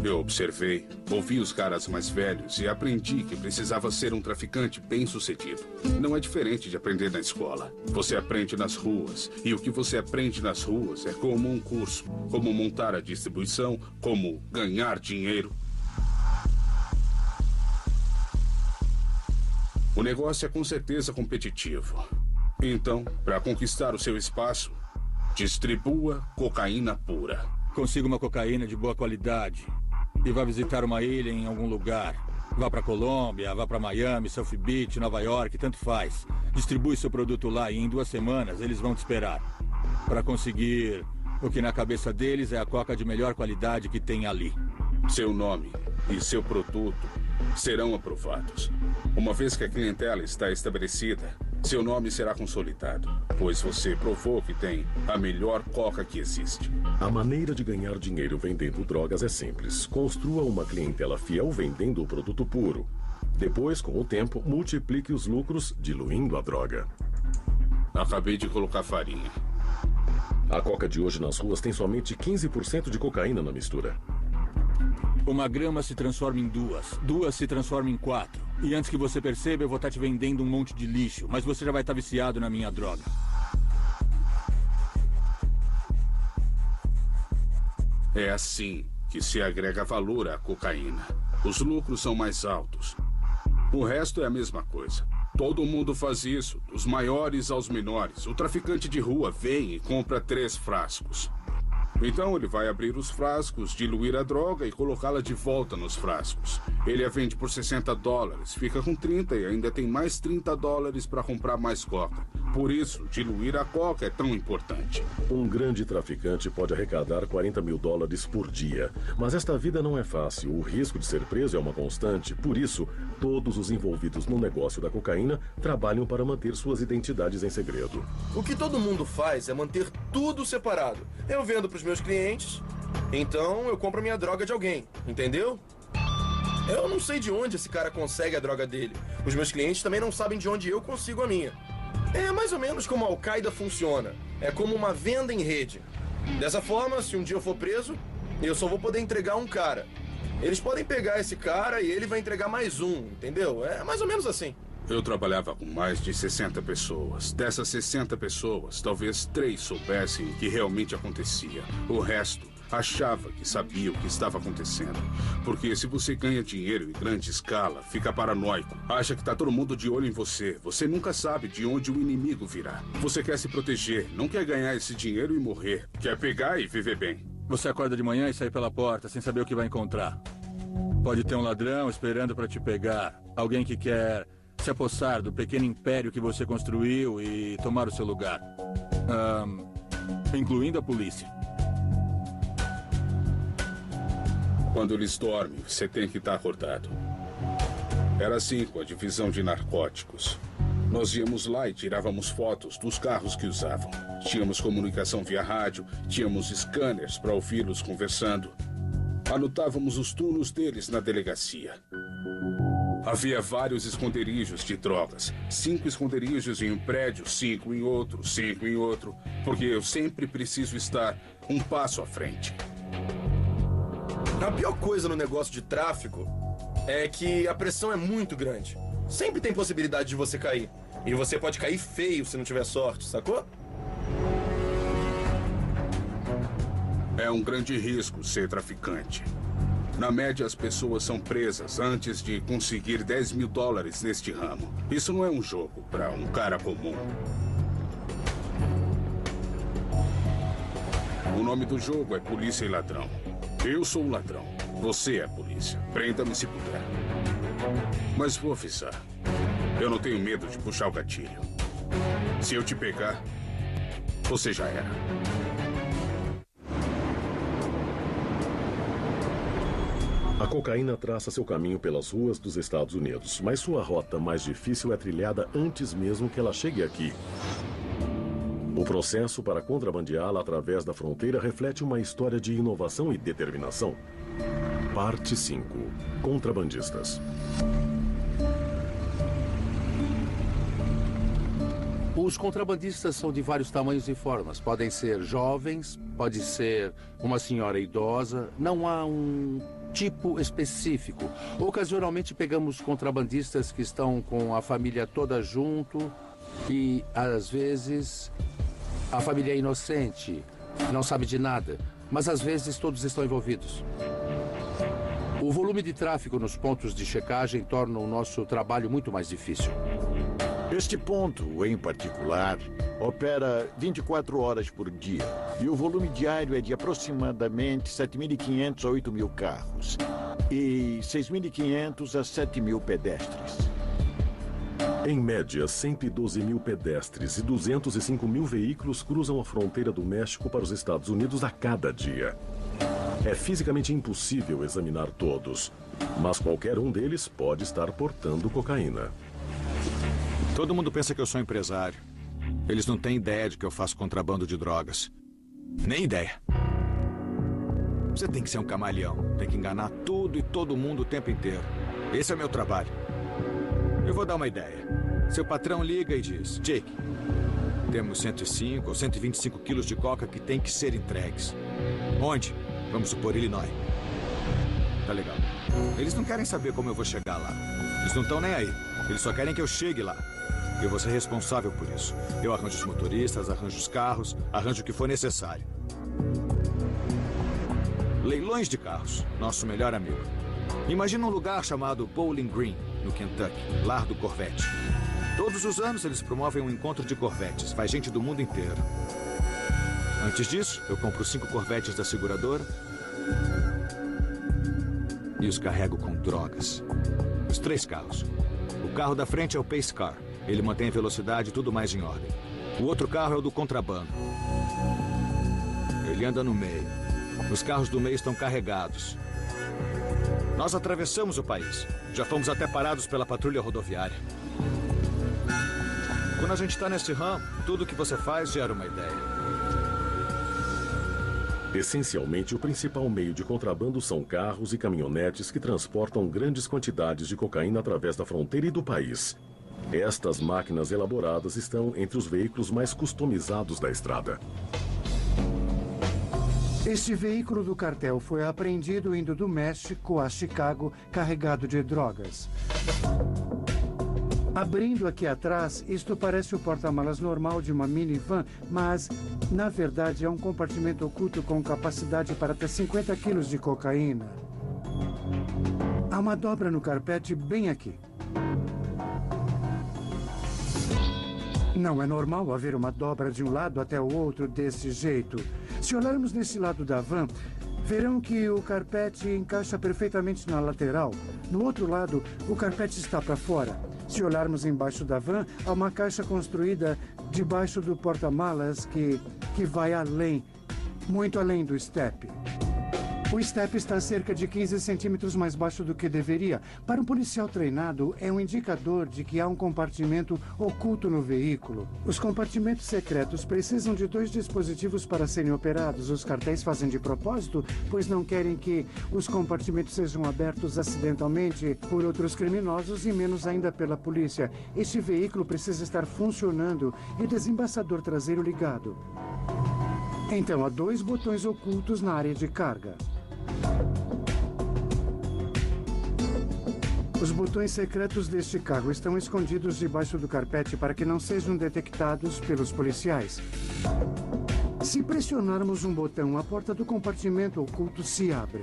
Eu observei, ouvi os caras mais velhos e aprendi que precisava ser um traficante bem-sucedido. Não é diferente de aprender na escola. Você aprende nas ruas, e o que você aprende nas ruas é como um curso, como montar a distribuição, como ganhar dinheiro. O negócio é com certeza competitivo. Então, para conquistar o seu espaço, distribua cocaína pura. Consiga uma cocaína de boa qualidade e vá visitar uma ilha em algum lugar. Vá para Colômbia, vá para Miami, South Beach, Nova York, tanto faz. Distribui seu produto lá e em 2 semanas eles vão te esperar para conseguir o que na cabeça deles é a coca de melhor qualidade que tem ali. Seu nome e seu produto serão aprovados. Uma vez que a clientela está estabelecida, seu nome será consolidado, pois você provou que tem a melhor coca que existe. A maneira de ganhar dinheiro vendendo drogas é simples. Construa uma clientela fiel vendendo o produto puro. Depois, com o tempo, multiplique os lucros diluindo a droga. Acabei de colocar farinha. A coca de hoje nas ruas tem somente 15% de cocaína na mistura. Uma grama se transforma em 2, 2 se transforma em 4. E antes que você perceba, eu vou estar te vendendo um monte de lixo, mas você já vai estar viciado na minha droga. É assim que se agrega valor à cocaína. Os lucros são mais altos. O resto é a mesma coisa. Todo mundo faz isso, dos maiores aos menores. O traficante de rua vem e compra 3 frascos. Então ele vai abrir os frascos, diluir a droga e colocá-la de volta nos frascos. Ele a vende por $60, fica com 30 e ainda tem mais $30 para comprar mais coca. Por isso, diluir a coca é tão importante. Um grande traficante pode arrecadar $40 mil por dia. Mas esta vida não é fácil. O risco de ser preso é uma constante. Por isso, todos os envolvidos no negócio da cocaína trabalham para manter suas identidades em segredo. O que todo mundo faz é manter tudo separado. Eu vendo para os meus clientes, então eu compro a minha droga de alguém, entendeu? Eu não sei de onde esse cara consegue a droga dele. Os meus clientes também não sabem de onde eu consigo a minha. É mais ou menos como a Al-Qaeda funciona. É como uma venda em rede. Dessa forma, se um dia eu for preso, eu só vou poder entregar um cara. Eles podem pegar esse cara e ele vai entregar mais um, entendeu? É mais ou menos assim. Eu trabalhava com mais de 60 pessoas. Dessas 60 pessoas, talvez 3 soubessem o que realmente acontecia. O resto achava que sabia o que estava acontecendo. Porque se você ganha dinheiro em grande escala, fica paranoico. Acha que está todo mundo de olho em você. Você nunca sabe de onde o inimigo virá. Você quer se proteger, não quer ganhar esse dinheiro e morrer. Quer pegar e viver bem. Você acorda de manhã e sai pela porta sem saber o que vai encontrar. Pode ter um ladrão esperando para te pegar. Alguém que quer se apossar do pequeno império que você construiu e tomar o seu lugar. Incluindo a polícia. Quando eles dormem, você tem que estar acordado. Era assim com a divisão de narcóticos. Nós íamos lá e tirávamos fotos dos carros que usavam. Tínhamos comunicação via rádio, tínhamos scanners para ouvi-los conversando. Anotávamos os turnos deles na delegacia. Havia vários esconderijos de drogas. 5 esconderijos em um prédio, 5 em outro, 5 em outro. Porque eu sempre preciso estar um passo à frente. A pior coisa no negócio de tráfico é que a pressão é muito grande. Sempre tem possibilidade de você cair. E você pode cair feio se não tiver sorte, sacou? É um grande risco ser traficante. Na média, as pessoas são presas antes de conseguir $10 mil neste ramo. Isso não é um jogo para um cara comum. O nome do jogo é Polícia e Ladrão. Eu sou o ladrão. Você é a polícia. Prenda-me se puder. Mas vou avisar. Eu não tenho medo de puxar o gatilho. Se eu te pegar, você já era. A cocaína traça seu caminho pelas ruas dos Estados Unidos, mas sua rota mais difícil é trilhada antes mesmo que ela chegue aqui. O processo para contrabandeá-la através da fronteira reflete uma história de inovação e determinação. Parte 5. Contrabandistas. Os contrabandistas são de vários tamanhos e formas. Podem ser jovens, pode ser uma senhora idosa. Não há um tipo específico. Ocasionalmente pegamos contrabandistas que estão com a família toda junto e, às vezes, a família é inocente, não sabe de nada. Mas, às vezes, todos estão envolvidos. O volume de tráfego nos pontos de checagem torna o nosso trabalho muito mais difícil. Este ponto, em particular, opera 24 horas por dia. E o volume diário é de aproximadamente 7.500 a 8.000 carros. E 6.500 a 7.000 pedestres. Em média, 112 mil pedestres e 205 mil veículos cruzam a fronteira do México para os Estados Unidos a cada dia. É fisicamente impossível examinar todos, mas qualquer um deles pode estar portando cocaína. Todo mundo pensa que eu sou empresário. Eles não têm ideia de que eu faço contrabando de drogas. Nem ideia. Você tem que ser um camaleão. Tem que enganar tudo e todo mundo o tempo inteiro. Esse é o meu trabalho. Eu vou dar uma ideia. Seu patrão liga e diz: Jake, temos 105 ou 125 quilos de coca que tem que ser entregues. Onde? Vamos supor, Illinois. Tá legal. Eles não querem saber como eu vou chegar lá. Eles não estão nem aí. Eles só querem que eu chegue lá. Eu vou ser responsável por isso. Eu arranjo os motoristas, arranjo os carros, arranjo o que for necessário. Leilões de carros, nosso melhor amigo. Imagina um lugar chamado Bowling Green, no Kentucky, lar do Corvette. Todos os anos eles promovem um encontro de Corvettes, vai gente do mundo inteiro. Antes disso, eu compro 5 Corvettes da seguradora e os carrego com drogas. Os 3 carros. O carro da frente é o Pace Car. Ele mantém a velocidade e tudo mais em ordem. O outro carro é o do contrabando. Ele anda no meio. Os carros do meio estão carregados. Nós atravessamos o país. Já fomos até parados pela patrulha rodoviária. Quando a gente está nesse ramo, tudo que você faz gera uma ideia. Essencialmente, o principal meio de contrabando são carros e caminhonetes que transportam grandes quantidades de cocaína através da fronteira e do país. Estas máquinas elaboradas estão entre os veículos mais customizados da estrada. Este veículo do cartel foi apreendido indo do México a Chicago, carregado de drogas. Abrindo aqui atrás, isto parece o porta-malas normal de uma minivan, mas, na verdade, é um compartimento oculto com capacidade para até 50 quilos de cocaína. Há uma dobra no carpete bem aqui. Não é normal haver uma dobra de um lado até o outro desse jeito. Se olharmos nesse lado da van, verão que o carpete encaixa perfeitamente na lateral. No outro lado, o carpete está para fora. Se olharmos embaixo da van, há uma caixa construída debaixo do porta-malas que vai além, muito além do step. O step está cerca de 15 centímetros mais baixo do que deveria. Para um policial treinado, é um indicador de que há um compartimento oculto no veículo. Os compartimentos secretos precisam de 2 dispositivos para serem operados. Os cartéis fazem de propósito, pois não querem que os compartimentos sejam abertos acidentalmente por outros criminosos e menos ainda pela polícia. Este veículo precisa estar funcionando e desembaçador traseiro ligado. Então, há 2 botões ocultos na área de carga. Os botões secretos deste carro estão escondidos debaixo do carpete para que não sejam detectados pelos policiais. Se pressionarmos um botão, a porta do compartimento oculto se abre.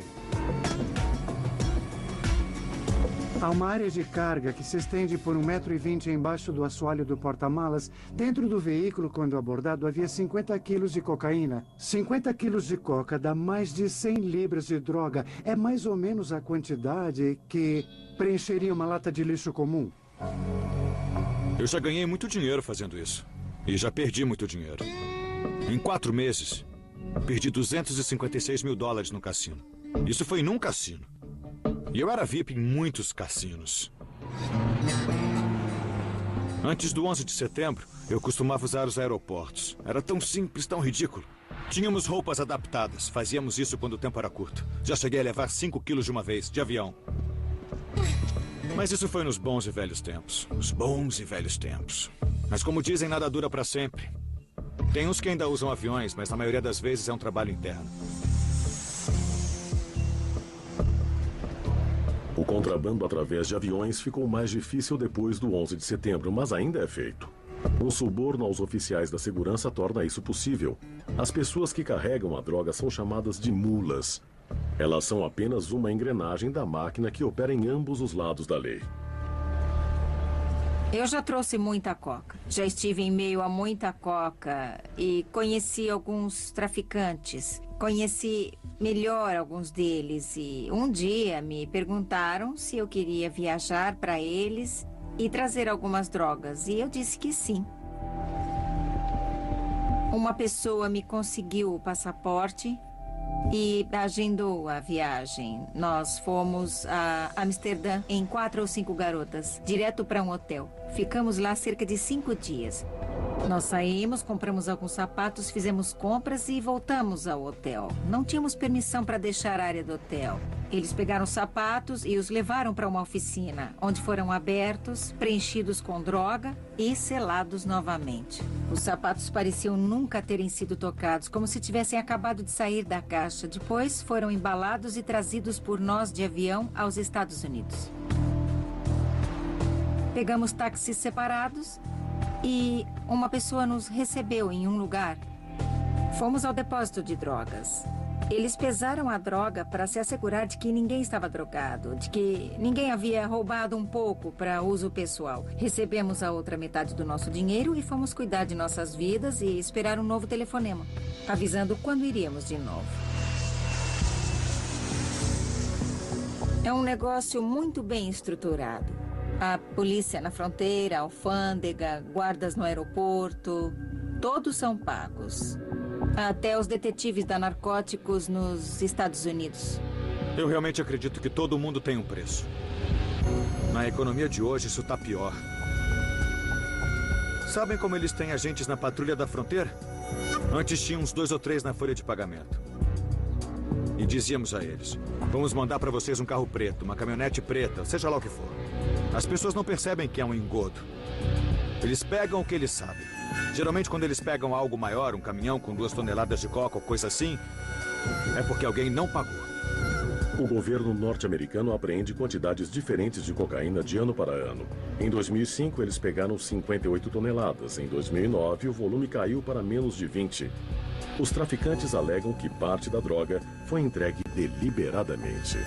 Há uma área de carga que se estende por 1,20 m embaixo do assoalho do porta-malas. Dentro do veículo, quando abordado, havia 50 quilos de cocaína. 50 quilos de coca dá mais de 100 libras de droga. É mais ou menos a quantidade que preencheria uma lata de lixo comum. Eu já ganhei muito dinheiro fazendo isso. E já perdi muito dinheiro. Em 4 meses, perdi $256 mil no cassino. Isso foi num cassino. E eu era VIP em muitos cassinos. Antes do 11 de setembro, eu costumava usar os aeroportos. Era tão simples, tão ridículo. Tínhamos roupas adaptadas. Fazíamos isso quando o tempo era curto. Já cheguei a levar 5 quilos de uma vez, de avião. Mas isso foi nos bons e velhos tempos. Os bons e velhos tempos. Mas como dizem, nada dura para sempre. Tem uns que ainda usam aviões, mas na maioria das vezes é um trabalho interno. O contrabando através de aviões ficou mais difícil depois do 11 de setembro, mas ainda é feito. O suborno aos oficiais da segurança torna isso possível. As pessoas que carregam a droga são chamadas de mulas. Elas são apenas uma engrenagem da máquina que opera em ambos os lados da lei. Eu já trouxe muita coca. Já estive em meio a muita coca e conheci alguns traficantes. Conheci melhor alguns deles e um dia me perguntaram se eu queria viajar para eles e trazer algumas drogas. E eu disse que sim. Uma pessoa me conseguiu o passaporte e agendou a viagem. Nós fomos a Amsterdã em 4 ou 5 garotas, direto para um hotel. Ficamos lá cerca de 5 dias. Nós saímos, compramos alguns sapatos, fizemos compras e voltamos ao hotel. Não tínhamos permissão para deixar a área do hotel. Eles pegaram os sapatos e os levaram para uma oficina, onde foram abertos, preenchidos com droga e selados novamente. Os sapatos pareciam nunca terem sido tocados, como se tivessem acabado de sair da caixa. Depois foram embalados e trazidos por nós de avião aos Estados Unidos. Pegamos táxis separados e uma pessoa nos recebeu em um lugar. Fomos ao depósito de drogas. Eles pesaram a droga para se assegurar de que ninguém estava drogado, de que ninguém havia roubado um pouco para uso pessoal. Recebemos a outra metade do nosso dinheiro e fomos cuidar de nossas vidas e esperar um novo telefonema, avisando quando iríamos de novo. É um negócio muito bem estruturado. A polícia na fronteira, a alfândega, guardas no aeroporto, todos são pagos. Até os detetives da narcóticos nos Estados Unidos. Eu realmente acredito que todo mundo tem um preço. Na economia de hoje, isso tá pior. Sabem como eles têm agentes na patrulha da fronteira? Antes tinha uns 2 ou 3 na folha de pagamento. E dizíamos a eles: vamos mandar para vocês um carro preto, uma caminhonete preta, seja lá o que for. As pessoas não percebem que é um engodo. Eles pegam o que eles sabem. Geralmente, quando eles pegam algo maior, um caminhão com 2 toneladas de coca ou coisa assim, é porque alguém não pagou. O governo norte-americano apreende quantidades diferentes de cocaína de ano para ano. Em 2005, eles pegaram 58 toneladas. Em 2009, o volume caiu para menos de 20. Os traficantes alegam que parte da droga foi entregue deliberadamente.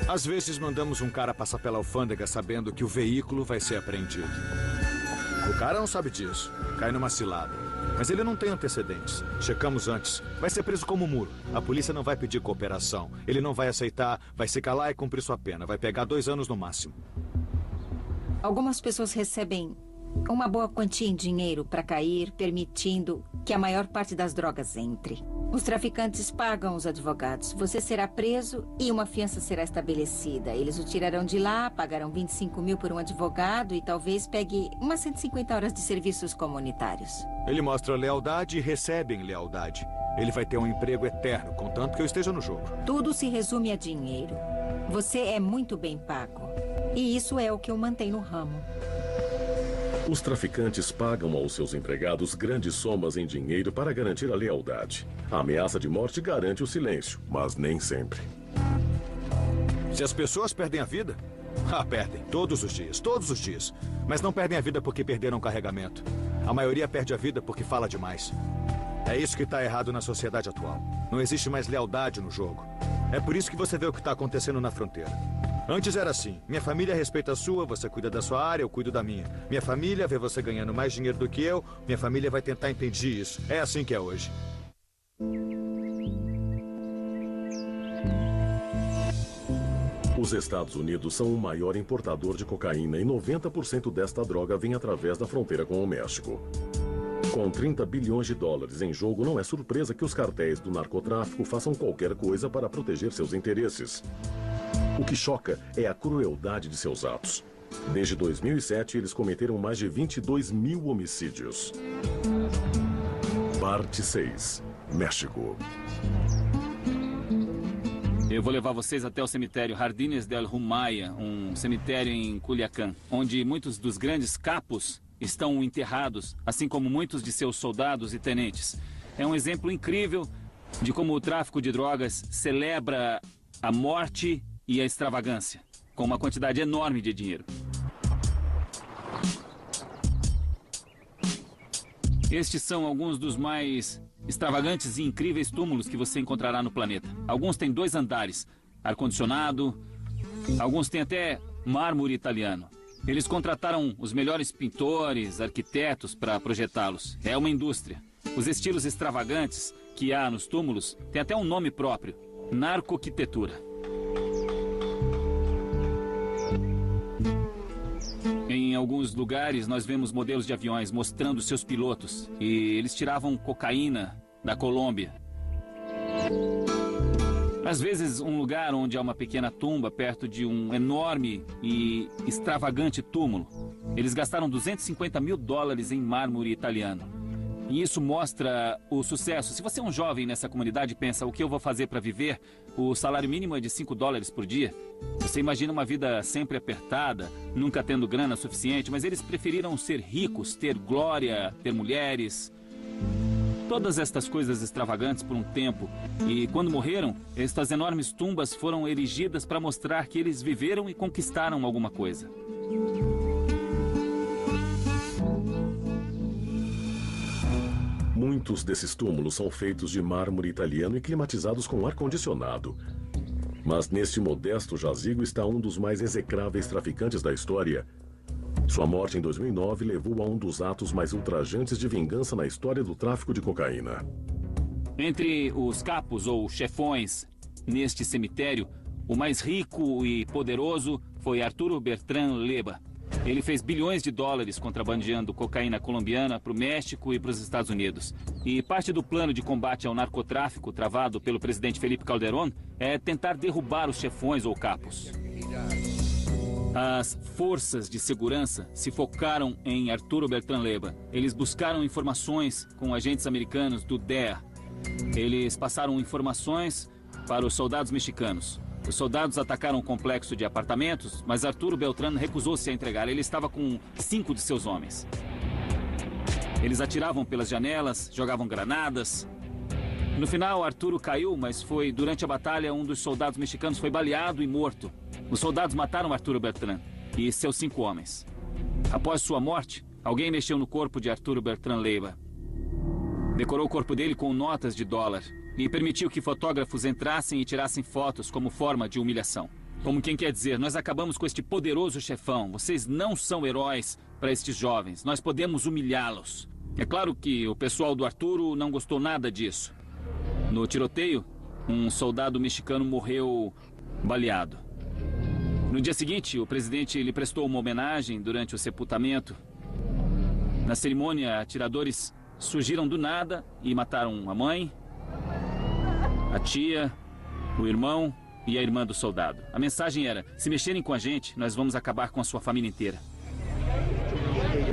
Às vezes mandamos um cara passar pela alfândega sabendo que o veículo vai ser apreendido. O cara não sabe disso, cai numa cilada. Mas ele não tem antecedentes. Checamos antes. Vai ser preso como muro. A polícia não vai pedir cooperação. Ele não vai aceitar, vai se calar e cumprir sua pena. Vai pegar 2 anos no máximo. Algumas pessoas recebem uma boa quantia em dinheiro para cair, permitindo que a maior parte das drogas entre. Os traficantes pagam os advogados. Você será preso e uma fiança será estabelecida. Eles o tirarão de lá, pagarão 25 mil por um advogado e talvez pegue umas 150 horas de serviços comunitários. Ele mostra lealdade e recebe em lealdade. Ele vai ter um emprego eterno, contanto que eu esteja no jogo. Tudo se resume a dinheiro. Você é muito bem pago. E isso é o que o mantém no ramo. Os traficantes pagam aos seus empregados grandes somas em dinheiro para garantir a lealdade. A ameaça de morte garante o silêncio, mas nem sempre. Se as pessoas perdem a vida, perdem. Todos os dias, todos os dias. Mas não perdem a vida porque perderam o carregamento. A maioria perde a vida porque fala demais. É isso que está errado na sociedade atual. Não existe mais lealdade no jogo. É por isso que você vê o que está acontecendo na fronteira. Antes era assim: minha família respeita a sua, você cuida da sua área, eu cuido da minha. Minha família vê você ganhando mais dinheiro do que eu, minha família vai tentar impedir isso. É assim que é hoje. Os Estados Unidos são o maior importador de cocaína e 90% desta droga vem através da fronteira com o México. Com 30 bilhões de dólares em jogo, não é surpresa que os cartéis do narcotráfico façam qualquer coisa para proteger seus interesses. O que choca é a crueldade de seus atos. Desde 2007, eles cometeram mais de 22 mil homicídios. Parte 6. México. Eu vou levar vocês até o cemitério Jardines del Humaya, um cemitério em Culiacán, onde muitos dos grandes capos estão enterrados, assim como muitos de seus soldados e tenentes. É um exemplo incrível de como o tráfico de drogas celebra a morte e a extravagância, com uma quantidade enorme de dinheiro. Estes são alguns dos mais extravagantes e incríveis túmulos que você encontrará no planeta. Alguns têm 2 andares, ar-condicionado, alguns têm até mármore italiano. Eles contrataram os melhores pintores, arquitetos para projetá-los. É uma indústria. Os estilos extravagantes que há nos túmulos têm até um nome próprio: narcoquitetura. Em alguns lugares, nós vemos modelos de aviões mostrando seus pilotos. E eles tiravam cocaína da Colômbia. Às vezes, um lugar onde há uma pequena tumba perto de um enorme e extravagante túmulo. Eles gastaram 250 mil dólares em mármore italiano. E isso mostra o sucesso. Se você é um jovem nessa comunidade e pensa: o que eu vou fazer para viver? O salário mínimo é de 5 dólares por dia. Você imagina uma vida sempre apertada, nunca tendo grana suficiente, mas eles preferiram ser ricos, ter glória, ter mulheres. Todas estas coisas extravagantes por um tempo. E quando morreram, estas enormes tumbas foram erigidas para mostrar que eles viveram e conquistaram alguma coisa. Muitos desses túmulos são feitos de mármore italiano e climatizados com ar-condicionado. Mas neste modesto jazigo está um dos mais execráveis traficantes da história. Sua morte em 2009 levou a um dos atos mais ultrajantes de vingança na história do tráfico de cocaína. Entre os capos ou chefões neste cemitério, o mais rico e poderoso foi Arturo Bertrand Leyba. Ele fez bilhões de dólares contrabandeando cocaína colombiana para o México e para os Estados Unidos. E parte do plano de combate ao narcotráfico travado pelo presidente Felipe Calderón é tentar derrubar os chefões ou capos. As forças de segurança se focaram em Arturo Bertrand Leyba. Eles buscaram informações com agentes americanos do DEA. Eles passaram informações para os soldados mexicanos. Os soldados atacaram um complexo de apartamentos, mas Arturo Beltrán recusou-se a entregar. Ele estava com 5 de seus homens. Eles atiravam pelas janelas, jogavam granadas. No final, Arturo caiu, mas foi durante a batalha um dos soldados mexicanos foi baleado e morto. Os soldados mataram Arturo Beltrán e seus 5 homens. Após sua morte, alguém mexeu no corpo de Arturo Bertrand Leyba. Decorou o corpo dele com notas de dólar e permitiu que fotógrafos entrassem e tirassem fotos como forma de humilhação. Como quem quer dizer, nós acabamos com este poderoso chefão. Vocês não são heróis para estes jovens. Nós podemos humilhá-los. É claro que o pessoal do Arturo não gostou nada disso. No tiroteio, um soldado mexicano morreu baleado. No dia seguinte, o presidente lhe prestou uma homenagem durante o sepultamento. Na cerimônia, atiradores surgiram do nada e mataram a mãe, a tia, o irmão e a irmã do soldado. A mensagem era: se mexerem com a gente, nós vamos acabar com a sua família inteira.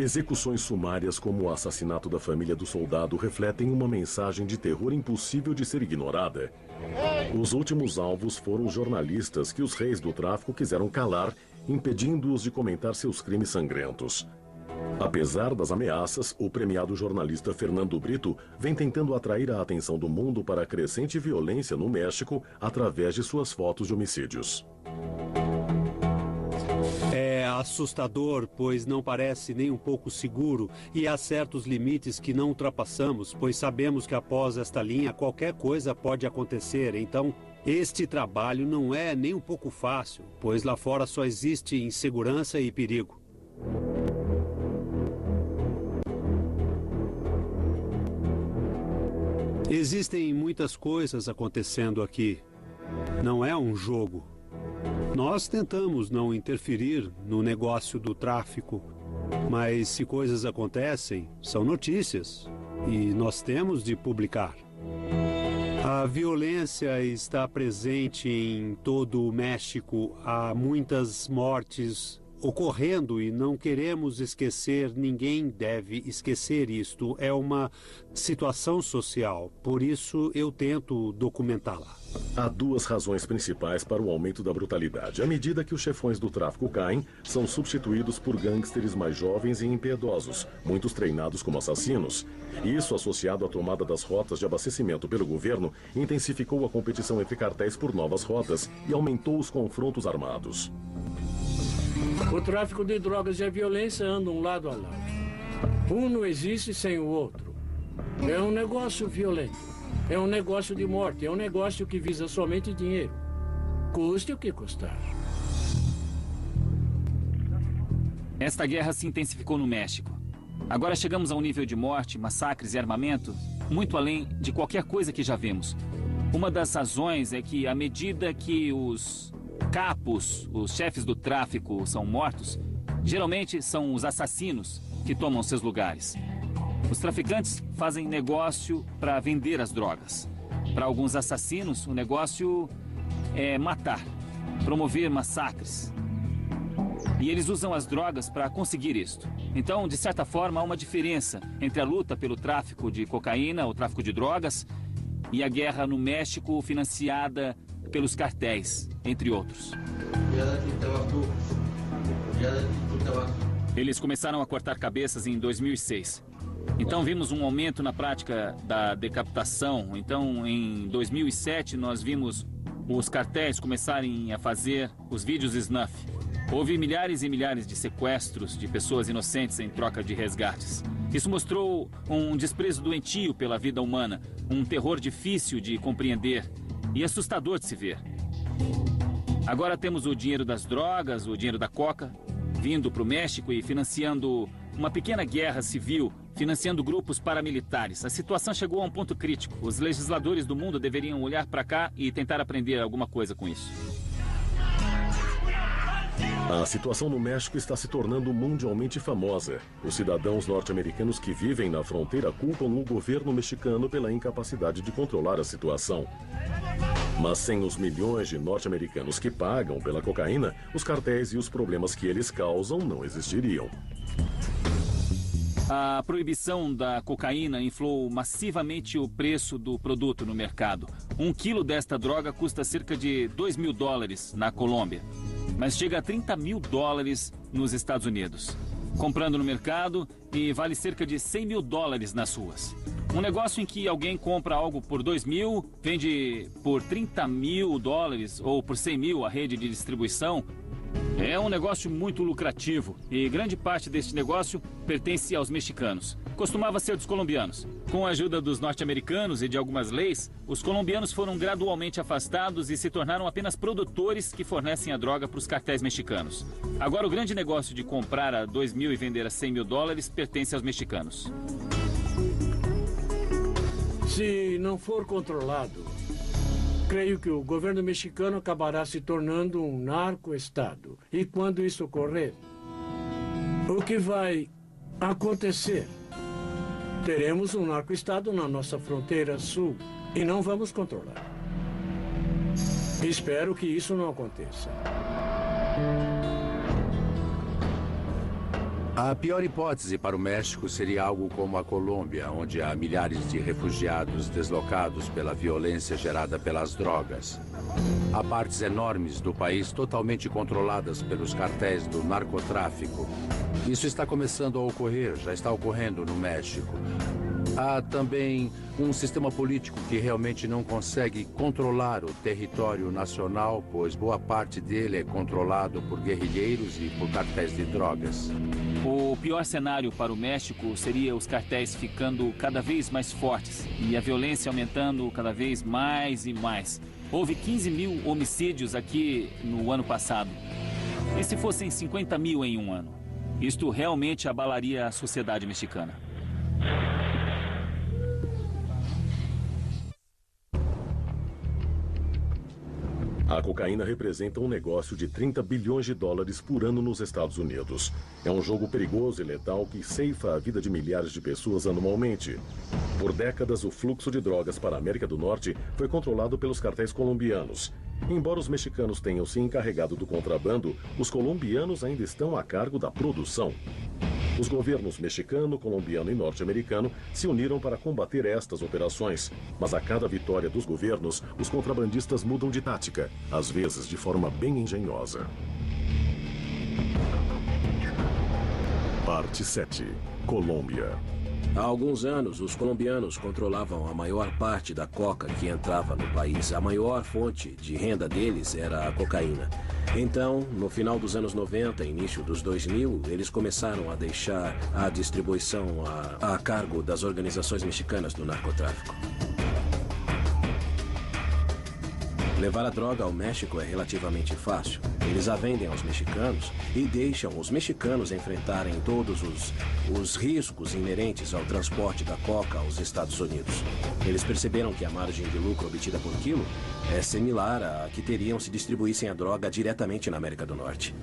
Execuções sumárias como o assassinato da família do soldado refletem uma mensagem de terror impossível de ser ignorada. Os últimos alvos foram os jornalistas que os reis do tráfico quiseram calar, impedindo-os de comentar seus crimes sangrentos. Apesar das ameaças, o premiado jornalista Fernando Brito vem tentando atrair a atenção do mundo para a crescente violência no México através de suas fotos de homicídios. É assustador, pois não parece nem um pouco seguro e há certos limites que não ultrapassamos, pois sabemos que após esta linha qualquer coisa pode acontecer. Então, este trabalho não é nem um pouco fácil, pois lá fora só existe insegurança e perigo. Existem muitas coisas acontecendo aqui. Não é um jogo. Nós tentamos não interferir no negócio do tráfico, mas se coisas acontecem, são notícias e nós temos de publicar. A violência está presente em todo o México. Há muitas mortes ocorrendo e não queremos esquecer, ninguém deve esquecer isto. É uma situação social, por isso eu tento documentá-la. Há 2 razões principais para o aumento da brutalidade. À medida que os chefões do tráfico caem, são substituídos por gangsters mais jovens e impiedosos, muitos treinados como assassinos. Isso, associado à tomada das rotas de abastecimento pelo governo, intensificou a competição entre cartéis por novas rotas e aumentou os confrontos armados. O tráfico de drogas e a violência andam lado a lado. Um não existe sem o outro. É um negócio violento. É um negócio de morte. É um negócio que visa somente dinheiro. Custe o que custar. Esta guerra se intensificou no México. Agora chegamos a um nível de morte, massacres e armamento muito além de qualquer coisa que já vimos. Uma das razões é que, à medida que os capos, os chefes do tráfico, são mortos, geralmente são os assassinos que tomam seus lugares. Os traficantes fazem negócio para vender as drogas. Para alguns assassinos, o negócio é matar, promover massacres. E eles usam as drogas para conseguir isto. Então, de certa forma, há uma diferença entre a luta pelo tráfico de cocaína, o tráfico de drogas, e a guerra no México financiada pelos cartéis, entre outros. Eles começaram a cortar cabeças em 2006. Então vimos um aumento na prática da decapitação. Então em 2007 nós vimos os cartéis começarem a fazer os vídeos snuff. Houve milhares e milhares de sequestros de pessoas inocentes em troca de resgates. Isso mostrou um desprezo doentio pela vida humana, um terror difícil de compreender e assustador de se ver. Agora temos o dinheiro das drogas, o dinheiro da coca, vindo para o México e financiando uma pequena guerra civil, financiando grupos paramilitares. A situação chegou a um ponto crítico. Os legisladores do mundo deveriam olhar para cá e tentar aprender alguma coisa com isso. A situação no México está se tornando mundialmente famosa. Os cidadãos norte-americanos que vivem na fronteira culpam o governo mexicano pela incapacidade de controlar a situação. Mas sem os milhões de norte-americanos que pagam pela cocaína, os cartéis e os problemas que eles causam não existiriam. A proibição da cocaína inflou massivamente o preço do produto no mercado. 1 quilo desta droga custa cerca de $2.000 na Colômbia, mas chega a $30.000 nos Estados Unidos. Comprando no mercado e vale cerca de $100.000 nas ruas. Um negócio em que alguém compra algo por $2.000, vende por $30.000 ou por $100.000 a rede de distribuição. É um negócio muito lucrativo e grande parte deste negócio pertence aos mexicanos. Costumava ser dos colombianos. Com a ajuda dos norte-americanos e de algumas leis, os colombianos foram gradualmente afastados e se tornaram apenas produtores que fornecem a droga para os cartéis mexicanos. Agora o grande negócio de comprar a $2.000 e vender a $100.000 pertence aos mexicanos. Se não for controlado, creio que o governo mexicano acabará se tornando um narco-estado. E quando isso ocorrer, o que vai acontecer? Teremos um narco-estado na nossa fronteira sul e não vamos controlar. Espero que isso não aconteça. A pior hipótese para o México seria algo como a Colômbia, onde há milhares de refugiados deslocados pela violência gerada pelas drogas. Há partes enormes do país totalmente controladas pelos cartéis do narcotráfico. Isso está começando a ocorrer, já está ocorrendo no México. Há também um sistema político que realmente não consegue controlar o território nacional, pois boa parte dele é controlado por guerrilheiros e por cartéis de drogas. O pior cenário para o México seria os cartéis ficando cada vez mais fortes e a violência aumentando cada vez mais e mais. Houve 15.000 homicídios aqui no ano passado. E se fossem 50.000 em um ano? Isto realmente abalaria a sociedade mexicana. A cocaína representa um negócio de $30 bilhões por ano nos Estados Unidos. É um jogo perigoso e letal que ceifa a vida de milhares de pessoas anualmente. Por décadas, o fluxo de drogas para a América do Norte foi controlado pelos cartéis colombianos. Embora os mexicanos tenham se encarregado do contrabando, os colombianos ainda estão a cargo da produção. Os governos mexicano, colombiano e norte-americano se uniram para combater estas operações. Mas a cada vitória dos governos, os contrabandistas mudam de tática, às vezes de forma bem engenhosa. Parte 7. Colômbia. Há alguns anos, os colombianos controlavam a maior parte da coca que entrava no país. A maior fonte de renda deles era a cocaína. Então, no final dos anos 90 e início dos 2000, eles começaram a deixar a distribuição a cargo das organizações mexicanas do narcotráfico. Levar a droga ao México é relativamente fácil. Eles a vendem aos mexicanos e deixam os mexicanos enfrentarem todos os riscos inerentes ao transporte da coca aos Estados Unidos. Eles perceberam que a margem de lucro obtida por quilo é similar à que teriam se distribuíssem a droga diretamente na América do Norte.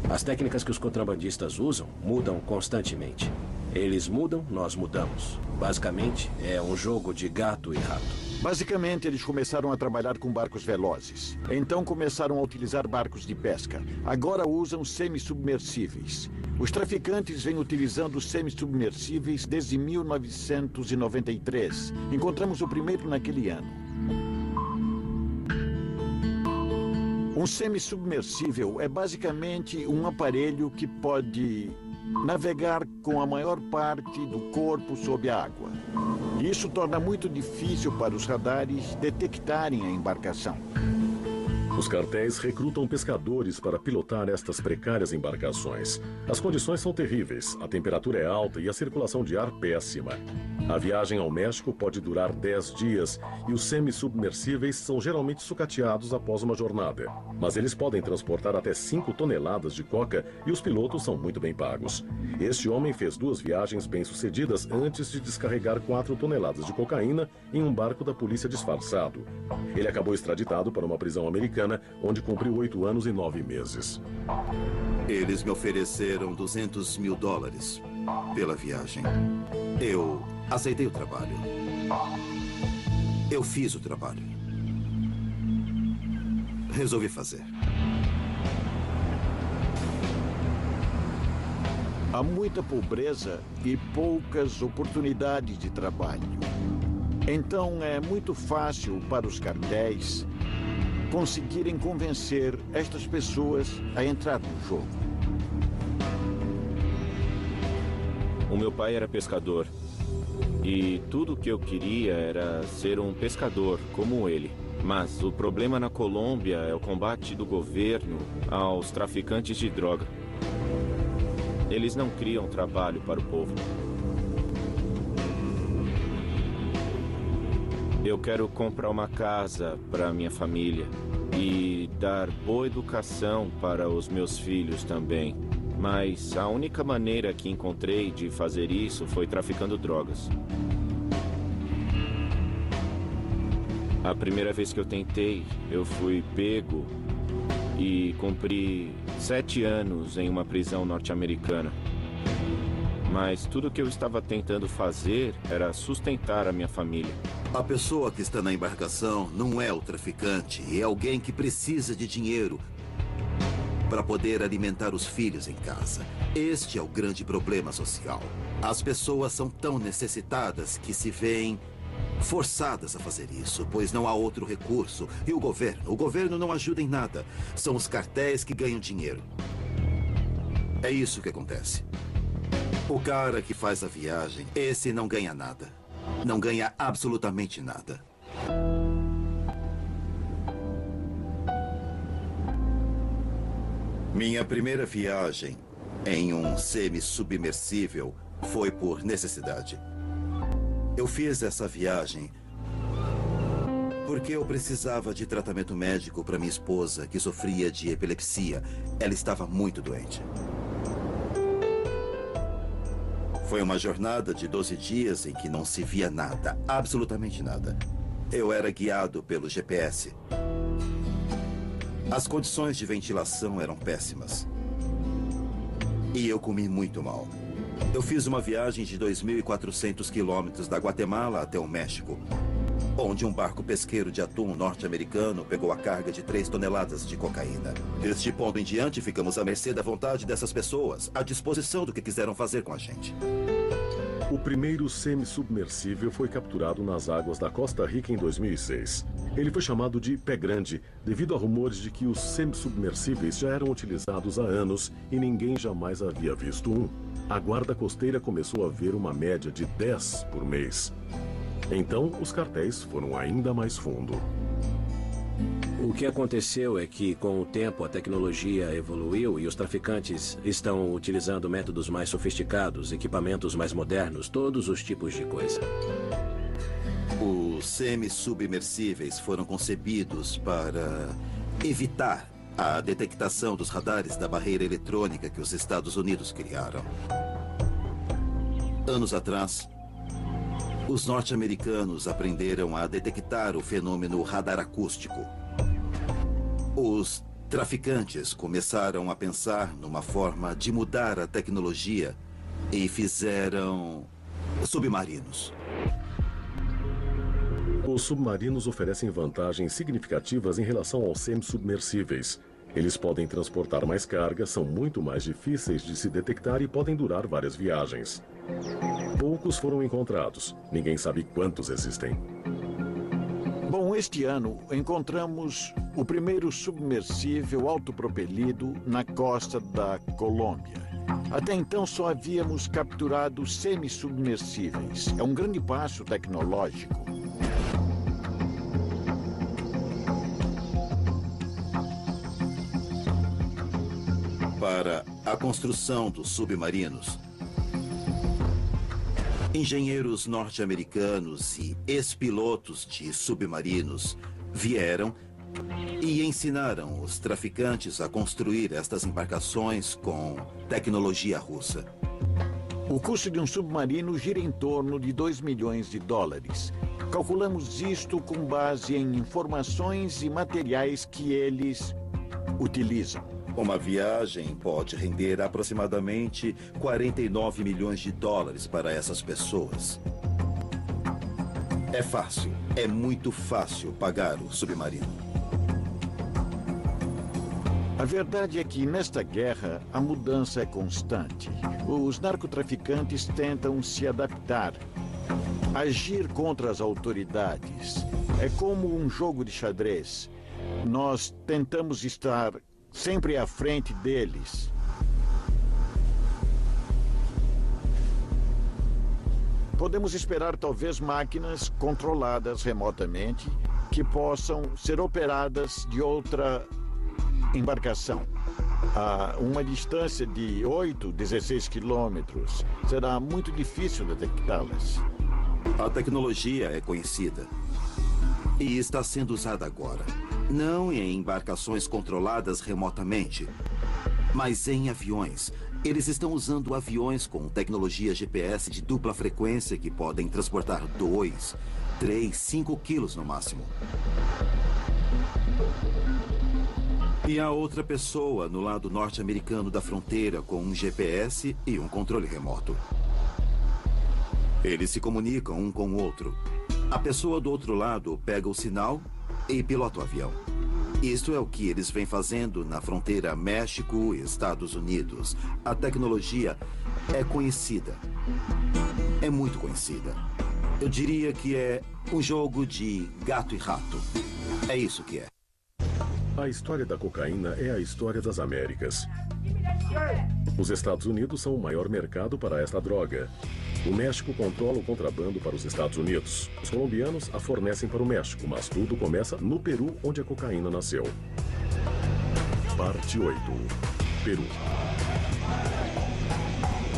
As técnicas que os contrabandistas usam mudam constantemente. Eles mudam, nós mudamos. Basicamente, é um jogo de gato e rato. Basicamente, eles começaram a trabalhar com barcos velozes. Então começaram a utilizar barcos de pesca. Agora usam semi-submersíveis. Os traficantes vêm utilizando semi-submersíveis desde 1993. Encontramos o primeiro naquele ano. Um semi-submersível é basicamente um aparelho que pode navegar com a maior parte do corpo sob a água. Isso torna muito difícil para os radares detectarem a embarcação. Os cartéis recrutam pescadores para pilotar estas precárias embarcações. As condições são terríveis, a temperatura é alta e a circulação de ar péssima. A viagem ao México pode durar 10 dias e os semi-submersíveis são geralmente sucateados após uma jornada. Mas eles podem transportar até 5 toneladas de coca e os pilotos são muito bem pagos. Este homem fez 2 viagens bem-sucedidas antes de descarregar 4 toneladas de cocaína em um barco da polícia disfarçado. Ele acabou extraditado para uma prisão americana, onde cumpriu 8 anos e 9 meses. Eles me ofereceram $200 mil pela viagem. Eu aceitei o trabalho. Eu fiz o trabalho. Resolvi fazer. Há muita pobreza e poucas oportunidades de trabalho. Então é muito fácil para os cartéis conseguirem convencer estas pessoas a entrar no jogo. O meu pai era pescador. E tudo o que eu queria era ser um pescador como ele. Mas o problema na Colômbia é o combate do governo aos traficantes de droga. Eles não criam trabalho para o povo. Eu quero comprar uma casa para minha família e dar boa educação para os meus filhos também. Mas a única maneira que encontrei de fazer isso foi traficando drogas. A primeira vez que eu tentei, eu fui pego e cumpri 7 anos em uma prisão norte-americana. Mas tudo que eu estava tentando fazer era sustentar a minha família. A pessoa que está na embarcação não é o traficante, é alguém que precisa de dinheiro para poder alimentar os filhos em casa. Este é o grande problema social. As pessoas são tão necessitadas que se veem forçadas a fazer isso, pois não há outro recurso. E o governo não ajuda em nada. São os cartéis que ganham dinheiro. É isso que acontece. O cara que faz a viagem, esse não ganha nada. Não ganha absolutamente nada. Minha primeira viagem em um semi-submersível foi por necessidade. Eu fiz essa viagem porque eu precisava de tratamento médico para minha esposa, que sofria de epilepsia. Ela estava muito doente. Foi uma jornada de 12 dias em que não se via nada, absolutamente nada. Eu era guiado pelo GPS. As condições de ventilação eram péssimas. E eu comi muito mal. Eu fiz uma viagem de 2.400 quilômetros da Guatemala até o México, onde um barco pesqueiro de atum norte-americano pegou a carga de 3 toneladas de cocaína. Deste ponto em diante, ficamos à mercê da vontade dessas pessoas, à disposição do que quiseram fazer com a gente. O primeiro semi-submersível foi capturado nas águas da Costa Rica em 2006. Ele foi chamado de Pé Grande, devido a rumores de que os semi-submersíveis já eram utilizados há anos e ninguém jamais havia visto um. A guarda costeira começou a ver uma média de 10 por mês. Então, os cartéis foram ainda mais fundo. O que aconteceu é que, com o tempo, a tecnologia evoluiu e os traficantes estão utilizando métodos mais sofisticados, equipamentos mais modernos, todos os tipos de coisa. Os semi-submersíveis foram concebidos para evitar a detectação dos radares da barreira eletrônica que os Estados Unidos criaram. Anos atrás, os norte-americanos aprenderam a detectar o fenômeno radar acústico. Os traficantes começaram a pensar numa forma de mudar a tecnologia e fizeram submarinos. Os submarinos oferecem vantagens significativas em relação aos semi-submersíveis. Eles podem transportar mais carga, são muito mais difíceis de se detectar e podem durar várias viagens. Poucos foram encontrados. Ninguém sabe quantos existem. Bom, este ano encontramos o primeiro submersível autopropelido na costa da Colômbia. Até então só havíamos capturado semi-submersíveis. É um grande passo tecnológico. a construção dos submarinos. Engenheiros norte-americanos e ex-pilotos de submarinos vieram e ensinaram os traficantes a construir estas embarcações com tecnologia russa. O custo de um submarino gira em torno de 2 milhões de dólares. Calculamos isto com base em informações e materiais que eles utilizam. Uma viagem pode render aproximadamente 49 milhões de dólares para essas pessoas. É fácil, é muito fácil pagar o submarino. A verdade é que nesta guerra a mudança é constante. Os narcotraficantes tentam se adaptar, agir contra as autoridades. É como um jogo de xadrez. Nós tentamos estar sempre à frente deles. Podemos esperar talvez máquinas controladas remotamente que possam ser operadas de outra embarcação. A uma distância de 16 quilômetros, será muito difícil detectá-las. A tecnologia é conhecida e está sendo usada agora. Não em embarcações controladas remotamente, mas em aviões. Eles estão usando aviões com tecnologia GPS de dupla frequência que podem transportar 2, 3, 5 quilos no máximo. E há outra pessoa no lado norte-americano da fronteira com um GPS e um controle remoto. Eles se comunicam um com o outro. A pessoa do outro lado pega o sinal e pilota o avião. Isto é o que eles vêm fazendo na fronteira México e Estados Unidos. A tecnologia é conhecida. É muito conhecida. Eu diria que é um jogo de gato e rato. É isso que é. A história da cocaína é a história das Américas. Os Estados Unidos são o maior mercado para esta droga. O México controla o contrabando para os Estados Unidos. Os colombianos a fornecem para o México, mas tudo começa no Peru, onde a cocaína nasceu. Parte 8. Peru.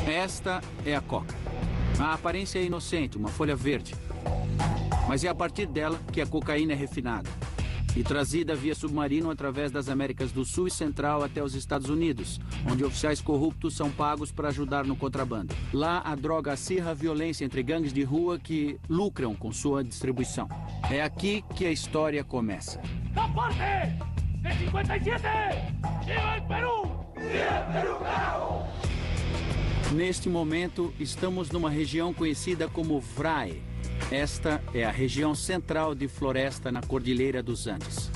Esta é a coca. A aparência é inocente, uma folha verde. Mas é a partir dela que a cocaína é refinada e trazida via submarino através das Américas do Sul e Central até os Estados Unidos, onde oficiais corruptos são pagos para ajudar no contrabando. Lá, a droga acirra a violência entre gangues de rua que lucram com sua distribuição. É aqui que a história começa. ¡La parte de 57! ¡Viva el Perú! ¡Viva el Perú, carajo! Neste momento, estamos numa região conhecida como VRAE. Esta é a região central de floresta na Cordilheira dos Andes.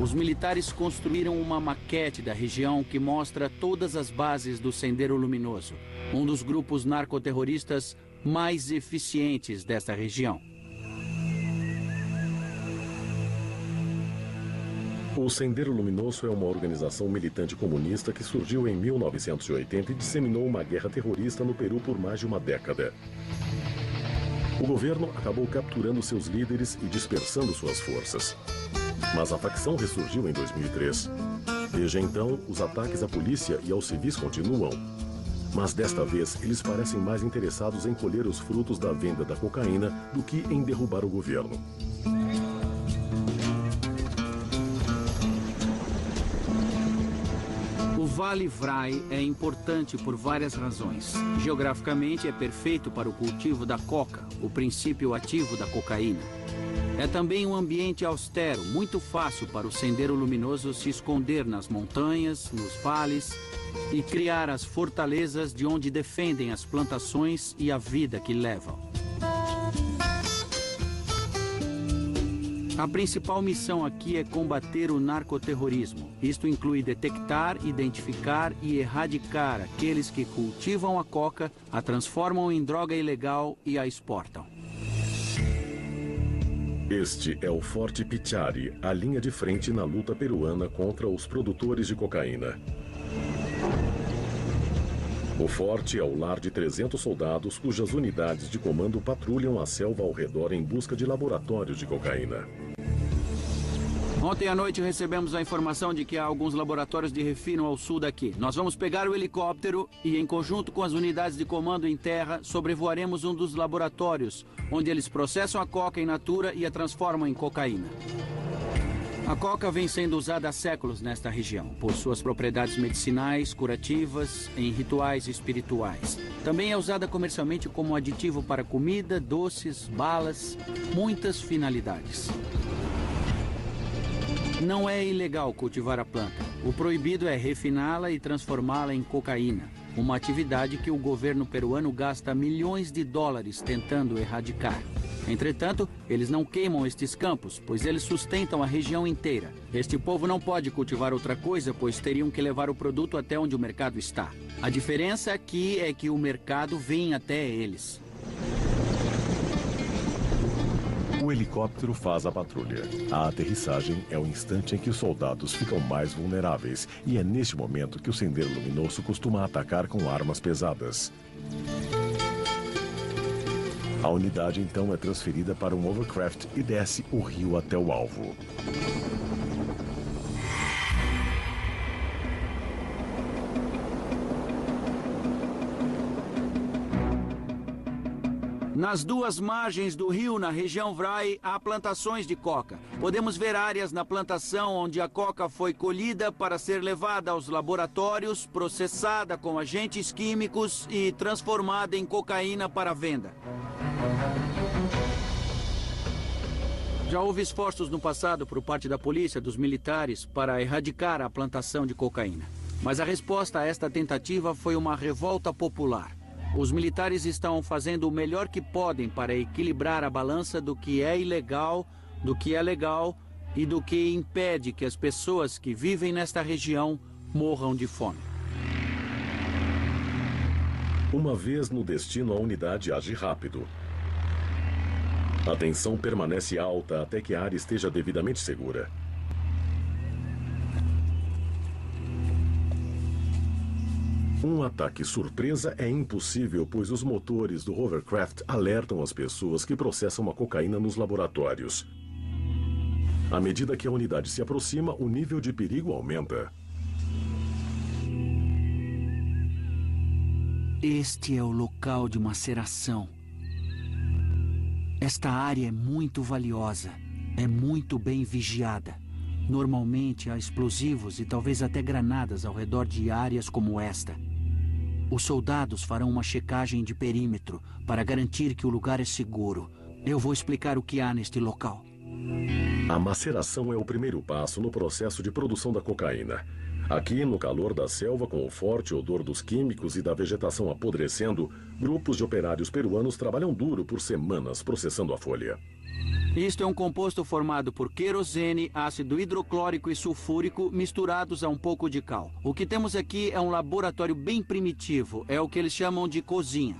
Os militares construíram uma maquete da região que mostra todas as bases do Sendero Luminoso, um dos grupos narcoterroristas mais eficientes desta região. O Sendero Luminoso é uma organização militante comunista que surgiu em 1980 e disseminou uma guerra terrorista no Peru por mais de uma década. O governo acabou capturando seus líderes e dispersando suas forças. Mas a facção ressurgiu em 2003. Desde então, os ataques à polícia e aos civis continuam. Mas desta vez, eles parecem mais interessados em colher os frutos da venda da cocaína do que em derrubar o governo. O Vale VRAE é importante por várias razões. Geograficamente, é perfeito para o cultivo da coca, o princípio ativo da cocaína. É também um ambiente austero, muito fácil para o Sendero Luminoso se esconder nas montanhas, nos vales e criar as fortalezas de onde defendem as plantações e a vida que levam. A principal missão aqui é combater o narcoterrorismo. Isto inclui detectar, identificar e erradicar aqueles que cultivam a coca, a transformam em droga ilegal e a exportam. Este é o Forte Pichari, a linha de frente na luta peruana contra os produtores de cocaína. O forte é o lar de 300 soldados cujas unidades de comando patrulham a selva ao redor em busca de laboratórios de cocaína. Ontem à noite recebemos a informação de que há alguns laboratórios de refino ao sul daqui. Nós vamos pegar o helicóptero e, em conjunto com as unidades de comando em terra, sobrevoaremos um dos laboratórios, onde eles processam a coca in natura e a transformam em cocaína. A coca vem sendo usada há séculos nesta região, por suas propriedades medicinais, curativas, em rituais espirituais. Também é usada comercialmente como aditivo para comida, doces, balas, muitas finalidades. Não é ilegal cultivar a planta. O proibido é refiná-la e transformá-la em cocaína, uma atividade que o governo peruano gasta milhões de dólares tentando erradicar. Entretanto, eles não queimam estes campos, pois eles sustentam a região inteira. Este povo não pode cultivar outra coisa, pois teriam que levar o produto até onde o mercado está. A diferença aqui é que o mercado vem até eles. O helicóptero faz a patrulha. A aterrissagem é o instante em que os soldados ficam mais vulneráveis e é neste momento que o Sendeiro Luminoso costuma atacar com armas pesadas. A unidade então é transferida para um hovercraft e desce o rio até o alvo. Nas duas margens do rio, na região Vrai, há plantações de coca. Podemos ver áreas na plantação onde a coca foi colhida para ser levada aos laboratórios, processada com agentes químicos e transformada em cocaína para venda. Já houve esforços no passado por parte da polícia, dos militares, para erradicar a plantação de cocaína. Mas a resposta a esta tentativa foi uma revolta popular. Os militares estão fazendo o melhor que podem para equilibrar a balança do que é ilegal, do que é legal e do que impede que as pessoas que vivem nesta região morram de fome. Uma vez no destino, a unidade age rápido. A tensão permanece alta até que a área esteja devidamente segura. Um ataque surpresa é impossível, pois os motores do hovercraft alertam as pessoas que processam a cocaína nos laboratórios. À medida que a unidade se aproxima, o nível de perigo aumenta. Este é o local de maceração. Esta área é muito valiosa, é muito bem vigiada. Normalmente há explosivos e talvez até granadas ao redor de áreas como esta. Os soldados farão uma checagem de perímetro para garantir que o lugar é seguro. Eu vou explicar o que há neste local. A maceração é o primeiro passo no processo de produção da cocaína. Aqui, no calor da selva, com o forte odor dos químicos e da vegetação apodrecendo, grupos de operários peruanos trabalham duro por semanas processando a folha. Isto é um composto formado por querosene, ácido hidroclórico e sulfúrico misturados a um pouco de cal. O que temos aqui é um laboratório bem primitivo, é o que eles chamam de cozinha.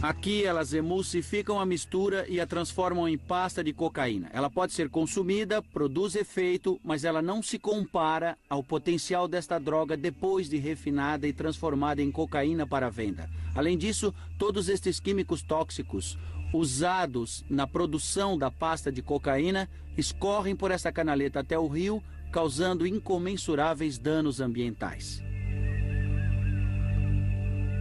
Aqui elas emulsificam a mistura e a transformam em pasta de cocaína. Ela pode ser consumida, produz efeito, mas ela não se compara ao potencial desta droga depois de refinada e transformada em cocaína para venda. Além disso, todos estes químicos tóxicos usados na produção da pasta de cocaína escorrem por essa canaleta até o rio, causando incomensuráveis danos ambientais.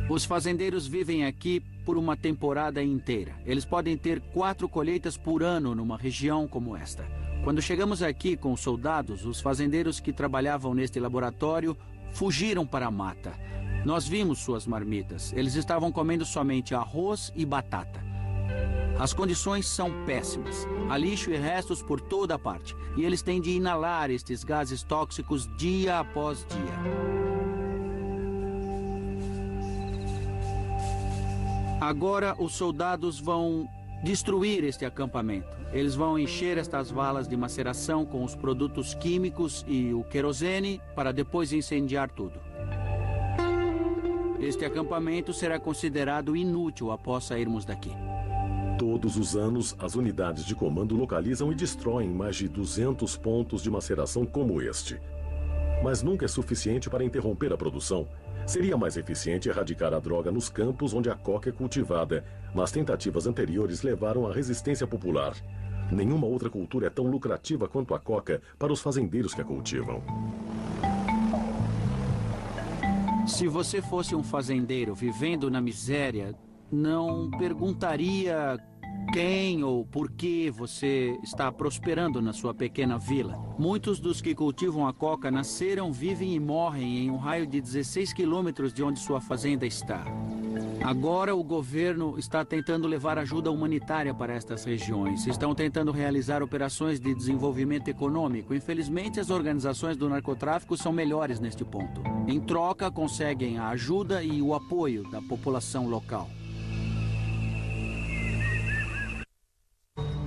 Os fazendeiros vivem aqui por uma temporada inteira. Eles podem ter 4 colheitas por ano numa região como esta. Quando chegamos aqui com os soldados, os fazendeiros que trabalhavam neste laboratório fugiram para a mata. Nós vimos suas marmitas. Eles estavam comendo somente arroz e batata. As condições são péssimas. Há lixo e restos por toda parte. E eles têm de inalar estes gases tóxicos dia após dia. Agora os soldados vão destruir este acampamento. Eles vão encher estas valas de maceração com os produtos químicos e o querosene para depois incendiar tudo. Este acampamento será considerado inútil após sairmos daqui. Todos os anos, as unidades de comando localizam e destroem mais de 200 pontos de maceração como este. Mas nunca é suficiente para interromper a produção. Seria mais eficiente erradicar a droga nos campos onde a coca é cultivada, mas tentativas anteriores levaram à resistência popular. Nenhuma outra cultura é tão lucrativa quanto a coca para os fazendeiros que a cultivam. Se você fosse um fazendeiro vivendo na miséria, não perguntaria quem ou por que você está prosperando na sua pequena vila. Muitos dos que cultivam a coca nasceram, vivem e morrem em um raio de 16 quilômetros de onde sua fazenda está. Agora o governo está tentando levar ajuda humanitária para estas regiões. Estão tentando realizar operações de desenvolvimento econômico. Infelizmente, as organizações do narcotráfico são melhores neste ponto. Em troca, conseguem a ajuda e o apoio da população local.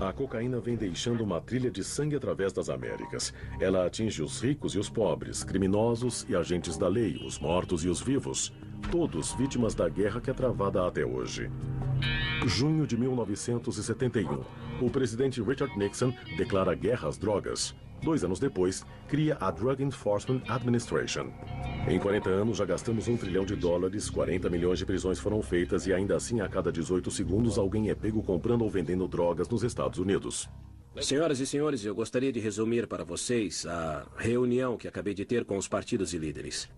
A cocaína vem deixando uma trilha de sangue através das Américas. Ela atinge os ricos e os pobres, criminosos e agentes da lei, os mortos e os vivos. Todos vítimas da guerra que é travada até hoje. Junho de 1971, o presidente Richard Nixon declara guerra às drogas. 2 anos depois, cria a Drug Enforcement Administration. Em 40 anos, já gastamos $1 trilhão, 40 milhões de prisões foram feitas e ainda assim, a cada 18 segundos, alguém é pego comprando ou vendendo drogas nos Estados Unidos. Senhoras e senhores, eu gostaria de resumir para vocês a reunião que acabei de ter com os partidos e líderes.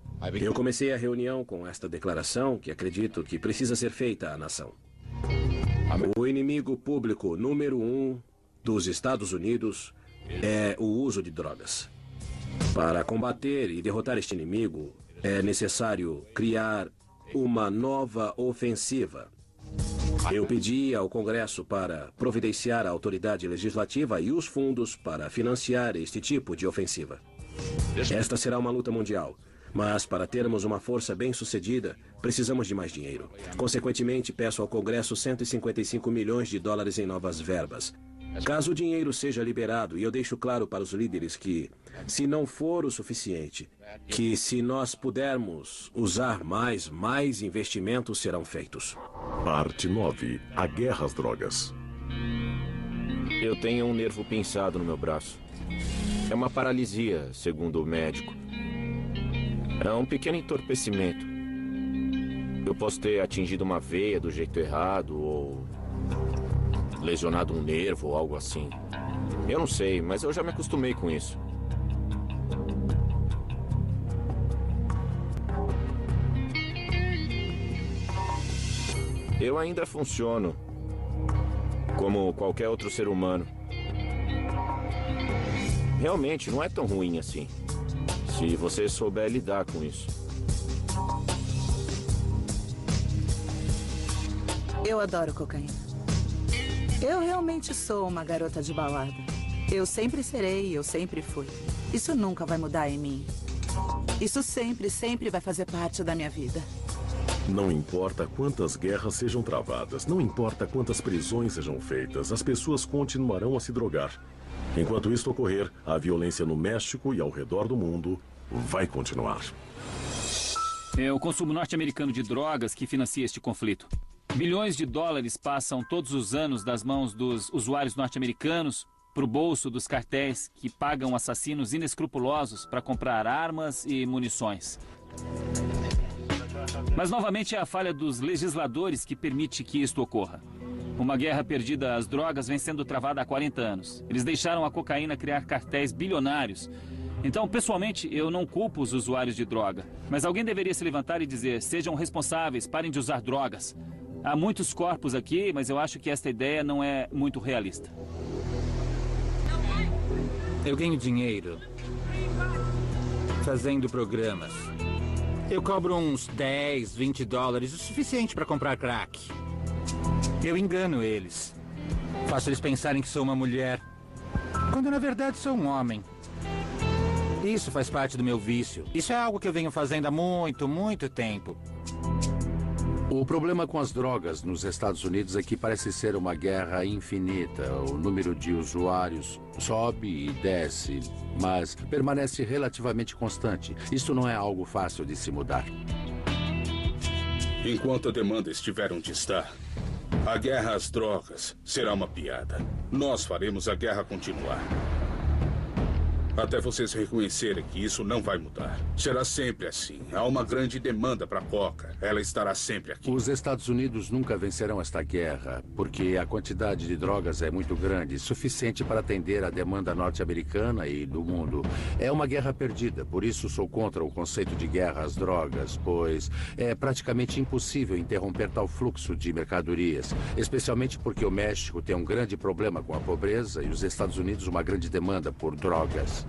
Eu comecei a reunião com esta declaração que acredito que precisa ser feita à nação. O inimigo público número 1 dos Estados Unidos é o uso de drogas. Para combater e derrotar este inimigo, é necessário criar uma nova ofensiva. Eu pedi ao Congresso para providenciar a autoridade legislativa e os fundos para financiar este tipo de ofensiva. Esta será uma luta mundial, mas para termos uma força bem-sucedida, precisamos de mais dinheiro. Consequentemente, peço ao Congresso $155 milhões em novas verbas. Caso o dinheiro seja liberado, e eu deixo claro para os líderes que, se não for o suficiente, que se nós pudermos usar mais investimentos serão feitos. Parte 9. A guerra às drogas. Eu tenho um nervo pinçado no meu braço. É uma paralisia, segundo o médico. É um pequeno entorpecimento. Eu posso ter atingido uma veia do jeito errado ou lesionado um nervo ou algo assim. Eu não sei, mas eu já me acostumei com isso. Eu ainda funciono como qualquer outro ser humano. Realmente não é tão ruim assim, se você souber lidar com isso. Eu adoro cocaína. Eu realmente sou uma garota de balada. Eu sempre serei, eu sempre fui. Isso nunca vai mudar em mim. Isso sempre vai fazer parte da minha vida. Não importa quantas guerras sejam travadas, não importa quantas prisões sejam feitas, as pessoas continuarão a se drogar. Enquanto isso ocorrer, a violência no México e ao redor do mundo vai continuar. É o consumo norte-americano de drogas que financia este conflito. Bilhões de dólares passam todos os anos das mãos dos usuários norte-americanos para o bolso dos cartéis que pagam assassinos inescrupulosos para comprar armas e munições. Mas novamente é a falha dos legisladores que permite que isto ocorra. Uma guerra perdida às drogas vem sendo travada há 40 anos. Eles deixaram a cocaína criar cartéis bilionários. Então, pessoalmente, eu não culpo os usuários de droga. Mas alguém deveria se levantar e dizer: sejam responsáveis, parem de usar drogas. Há muitos corpos aqui, mas eu acho que esta ideia não é muito realista. Eu ganho dinheiro fazendo programas. Eu cobro uns 10, 20 dólares, o suficiente para comprar crack. Eu engano eles. Faço eles pensarem que sou uma mulher, quando na verdade sou um homem. Isso faz parte do meu vício. Isso é algo que eu venho fazendo há muito tempo. O problema com as drogas nos Estados Unidos é que parece ser uma guerra infinita. O número de usuários sobe e desce, mas permanece relativamente constante. Isso não é algo fácil de se mudar. Enquanto a demanda estiver onde está, a guerra às drogas será uma piada. Nós faremos a guerra continuar. Até vocês reconhecerem que isso não vai mudar. Será sempre assim. Há uma grande demanda para coca. Ela estará sempre aqui. Os Estados Unidos nunca vencerão esta guerra, porque a quantidade de drogas é muito grande, suficiente para atender a demanda norte-americana e do mundo. É uma guerra perdida, por isso sou contra o conceito de guerra às drogas, pois é praticamente impossível interromper tal fluxo de mercadorias, especialmente porque o México tem um grande problema com a pobreza e os Estados Unidos uma grande demanda por drogas.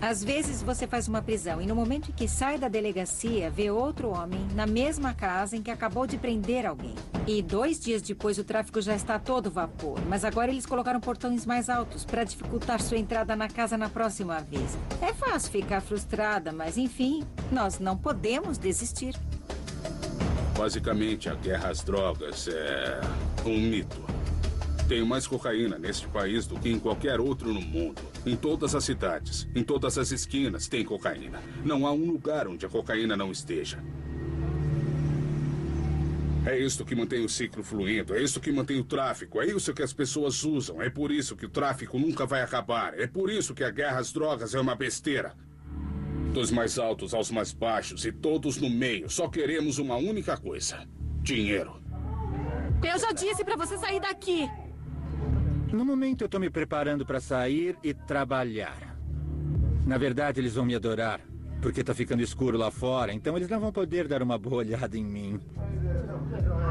Às vezes você faz uma prisão e no momento em que sai da delegacia, vê outro homem na mesma casa em que acabou de prender alguém. E 2 dias depois o tráfico já está a todo vapor. Mas agora eles colocaram portões mais altos para dificultar sua entrada na casa na próxima vez. É fácil ficar frustrada, mas enfim, nós não podemos desistir. Basicamente, a guerra às drogas é um mito. Tem mais cocaína neste país do que em qualquer outro no mundo. Em todas as cidades, em todas as esquinas tem cocaína. Não há um lugar onde a cocaína não esteja. É isso que mantém o ciclo fluindo, é isso que mantém o tráfico, é isso que as pessoas usam. É por isso que o tráfico nunca vai acabar. É por isso que a guerra às drogas é uma besteira. Dos mais altos aos mais baixos e todos no meio, só queremos uma única coisa: dinheiro. Eu já disse pra você sair daqui. No momento eu tô me preparando para sair e trabalhar. Na verdade, eles vão me adorar, porque tá ficando escuro lá fora, então eles não vão poder dar uma boa olhada em mim.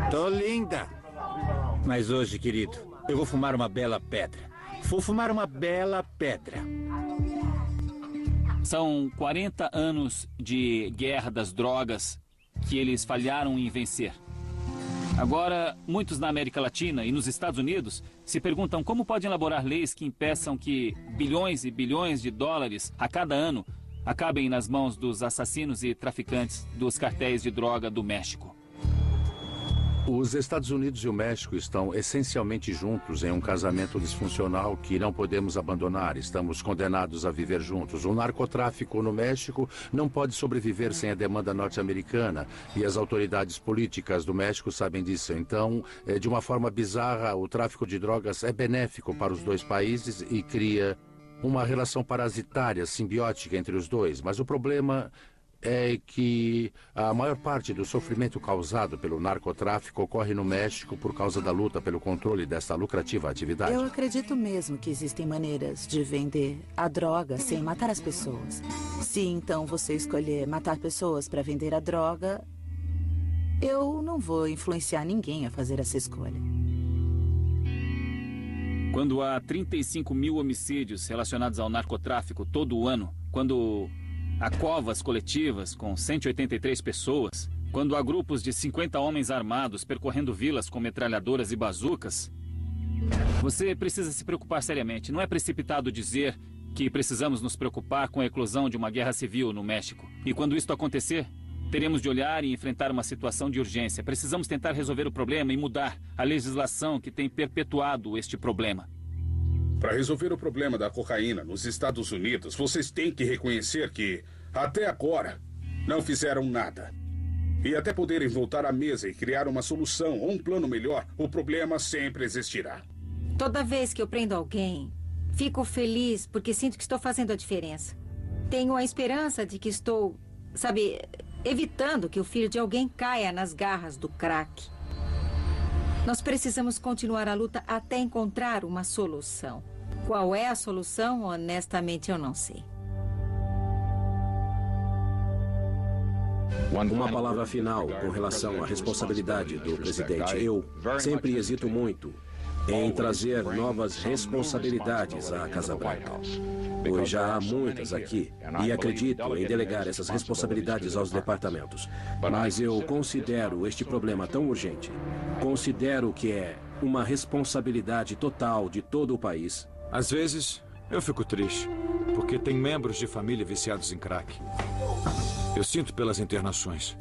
Tô linda! Mas hoje, querido, eu vou fumar uma bela pedra. Vou fumar uma bela pedra. São 40 anos de guerra das drogas que eles falharam em vencer. Agora, muitos na América Latina e nos Estados Unidos se perguntam como podem elaborar leis que impeçam que bilhões e bilhões de dólares a cada ano acabem nas mãos dos assassinos e traficantes dos cartéis de droga do México. Os Estados Unidos e o México estão essencialmente juntos em um casamento disfuncional que não podemos abandonar. Estamos condenados a viver juntos. O narcotráfico no México não pode sobreviver sem a demanda norte-americana e as autoridades políticas do México sabem disso. Então, de uma forma bizarra, o tráfico de drogas é benéfico para os dois países e cria uma relação parasitária, simbiótica entre os dois. Mas o problema é que a maior parte do sofrimento causado pelo narcotráfico ocorre no México por causa da luta pelo controle dessa lucrativa atividade. Eu acredito mesmo que existem maneiras de vender a droga sem matar as pessoas. Se então você escolher matar pessoas para vender a droga, eu não vou influenciar ninguém a fazer essa escolha. Quando há 35 mil homicídios relacionados ao narcotráfico todo o ano, quando há covas coletivas com 183 pessoas, quando há grupos de 50 homens armados percorrendo vilas com metralhadoras e bazucas, você precisa se preocupar seriamente. Não é precipitado dizer que precisamos nos preocupar com a eclosão de uma guerra civil no México. E quando isso acontecer, teremos de olhar e enfrentar uma situação de urgência. Precisamos tentar resolver o problema e mudar a legislação que tem perpetuado este problema. Para resolver o problema da cocaína nos Estados Unidos, vocês têm que reconhecer que, até agora, não fizeram nada. E até poderem voltar à mesa e criar uma solução ou um plano melhor, o problema sempre existirá. Toda vez que eu prendo alguém, fico feliz porque sinto que estou fazendo a diferença. Tenho a esperança de que estou, sabe, evitando que o filho de alguém caia nas garras do crack. Nós precisamos continuar a luta até encontrar uma solução. Qual é a solução? Honestamente, eu não sei. Uma palavra final com relação à responsabilidade do presidente. Eu sempre hesito muito em trazer novas responsabilidades à Casa Branca, pois já há muitas aqui e acredito em delegar essas responsabilidades aos departamentos. Mas eu considero este problema tão urgente, considero que é uma responsabilidade total de todo o país. Às vezes, eu fico triste, porque tem membros de família viciados em crack. Eu sinto pelas internações.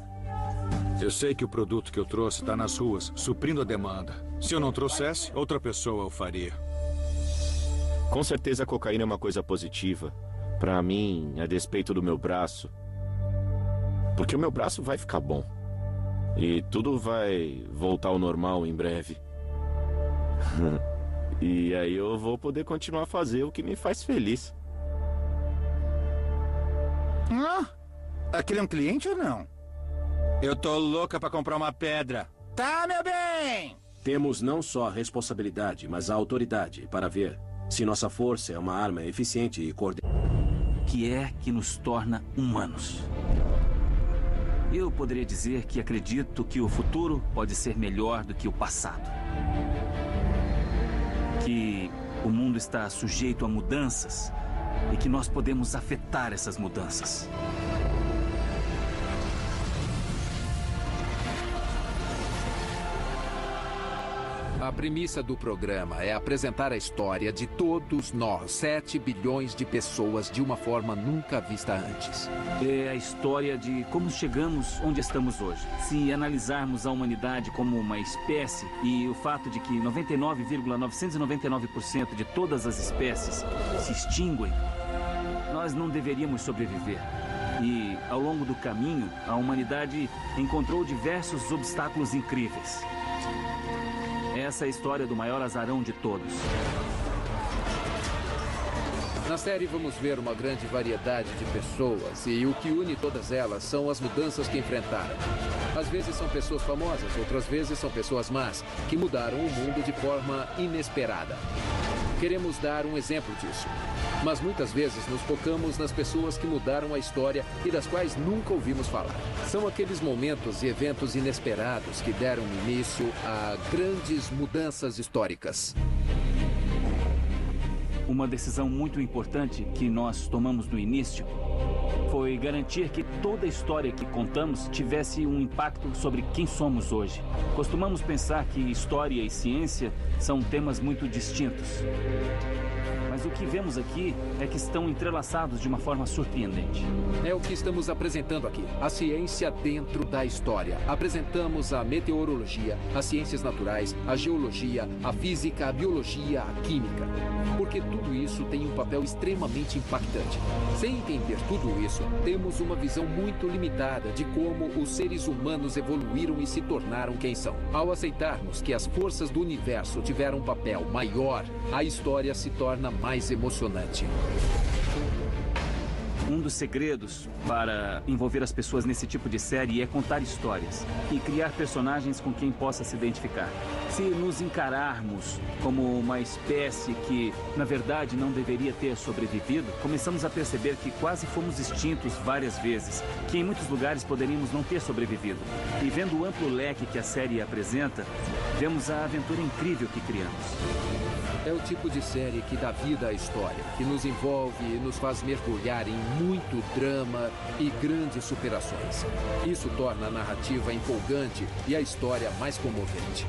Eu sei que o produto que eu trouxe está nas ruas, suprindo a demanda. Se eu não trouxesse, outra pessoa o faria. Com certeza a cocaína é uma coisa positiva. Pra mim, a despeito do meu braço. Porque o meu braço vai ficar bom. E tudo vai voltar ao normal em breve. E aí eu vou poder continuar a fazer o que me faz feliz. Aquele é um cliente ou não? Eu tô louca pra comprar uma pedra. Tá, meu bem! Temos não só a responsabilidade, mas a autoridade para ver se nossa força é uma arma eficiente e coordenada. Que é que nos torna humanos. Eu poderia dizer que acredito que o futuro pode ser melhor do que o passado. Que o mundo está sujeito a mudanças e que nós podemos afetar essas mudanças. A premissa do programa é apresentar a história de todos nós, 7 bilhões de pessoas, de uma forma nunca vista antes. É a história de como chegamos onde estamos hoje. Se analisarmos a humanidade como uma espécie e o fato de que 99,999% de todas as espécies se extinguem, nós não deveríamos sobreviver. E, ao longo do caminho, a humanidade encontrou diversos obstáculos incríveis. Essa é a história do maior azarão de todos. Na série vamos ver uma grande variedade de pessoas e o que une todas elas são as mudanças que enfrentaram. Às vezes são pessoas famosas, outras vezes são pessoas más, que mudaram o mundo de forma inesperada. Queremos dar um exemplo disso. Mas muitas vezes nos focamos nas pessoas que mudaram a história e das quais nunca ouvimos falar. São aqueles momentos e eventos inesperados que deram início a grandes mudanças históricas. Uma decisão muito importante que nós tomamos no início foi garantir que toda a história que contamos tivesse um impacto sobre quem somos hoje. Costumamos pensar que história e ciência são temas muito distintos. Mas o que vemos aqui é que estão entrelaçados de uma forma surpreendente. É o que estamos apresentando aqui. A ciência dentro da história. Apresentamos a meteorologia, as ciências naturais, a geologia, a física, a biologia, a química. Porque tudo isso tem um papel extremamente impactante. Sem entender tudo isso, temos uma visão muito limitada de como os seres humanos evoluíram e se tornaram quem são. Ao aceitarmos que as forças do universo tiveram um papel maior, a história se torna mais emocionante. Um dos segredos para envolver as pessoas nesse tipo de série é contar histórias e criar personagens com quem possa se identificar. Se nos encararmos como uma espécie que, na verdade, não deveria ter sobrevivido, começamos a perceber que quase fomos extintos várias vezes, que em muitos lugares poderíamos não ter sobrevivido. E vendo o amplo leque que a série apresenta, vemos a aventura incrível que criamos. É o tipo de série que dá vida à história, que nos envolve e nos faz mergulhar em muito drama e grandes superações. Isso torna a narrativa empolgante e a história mais comovente.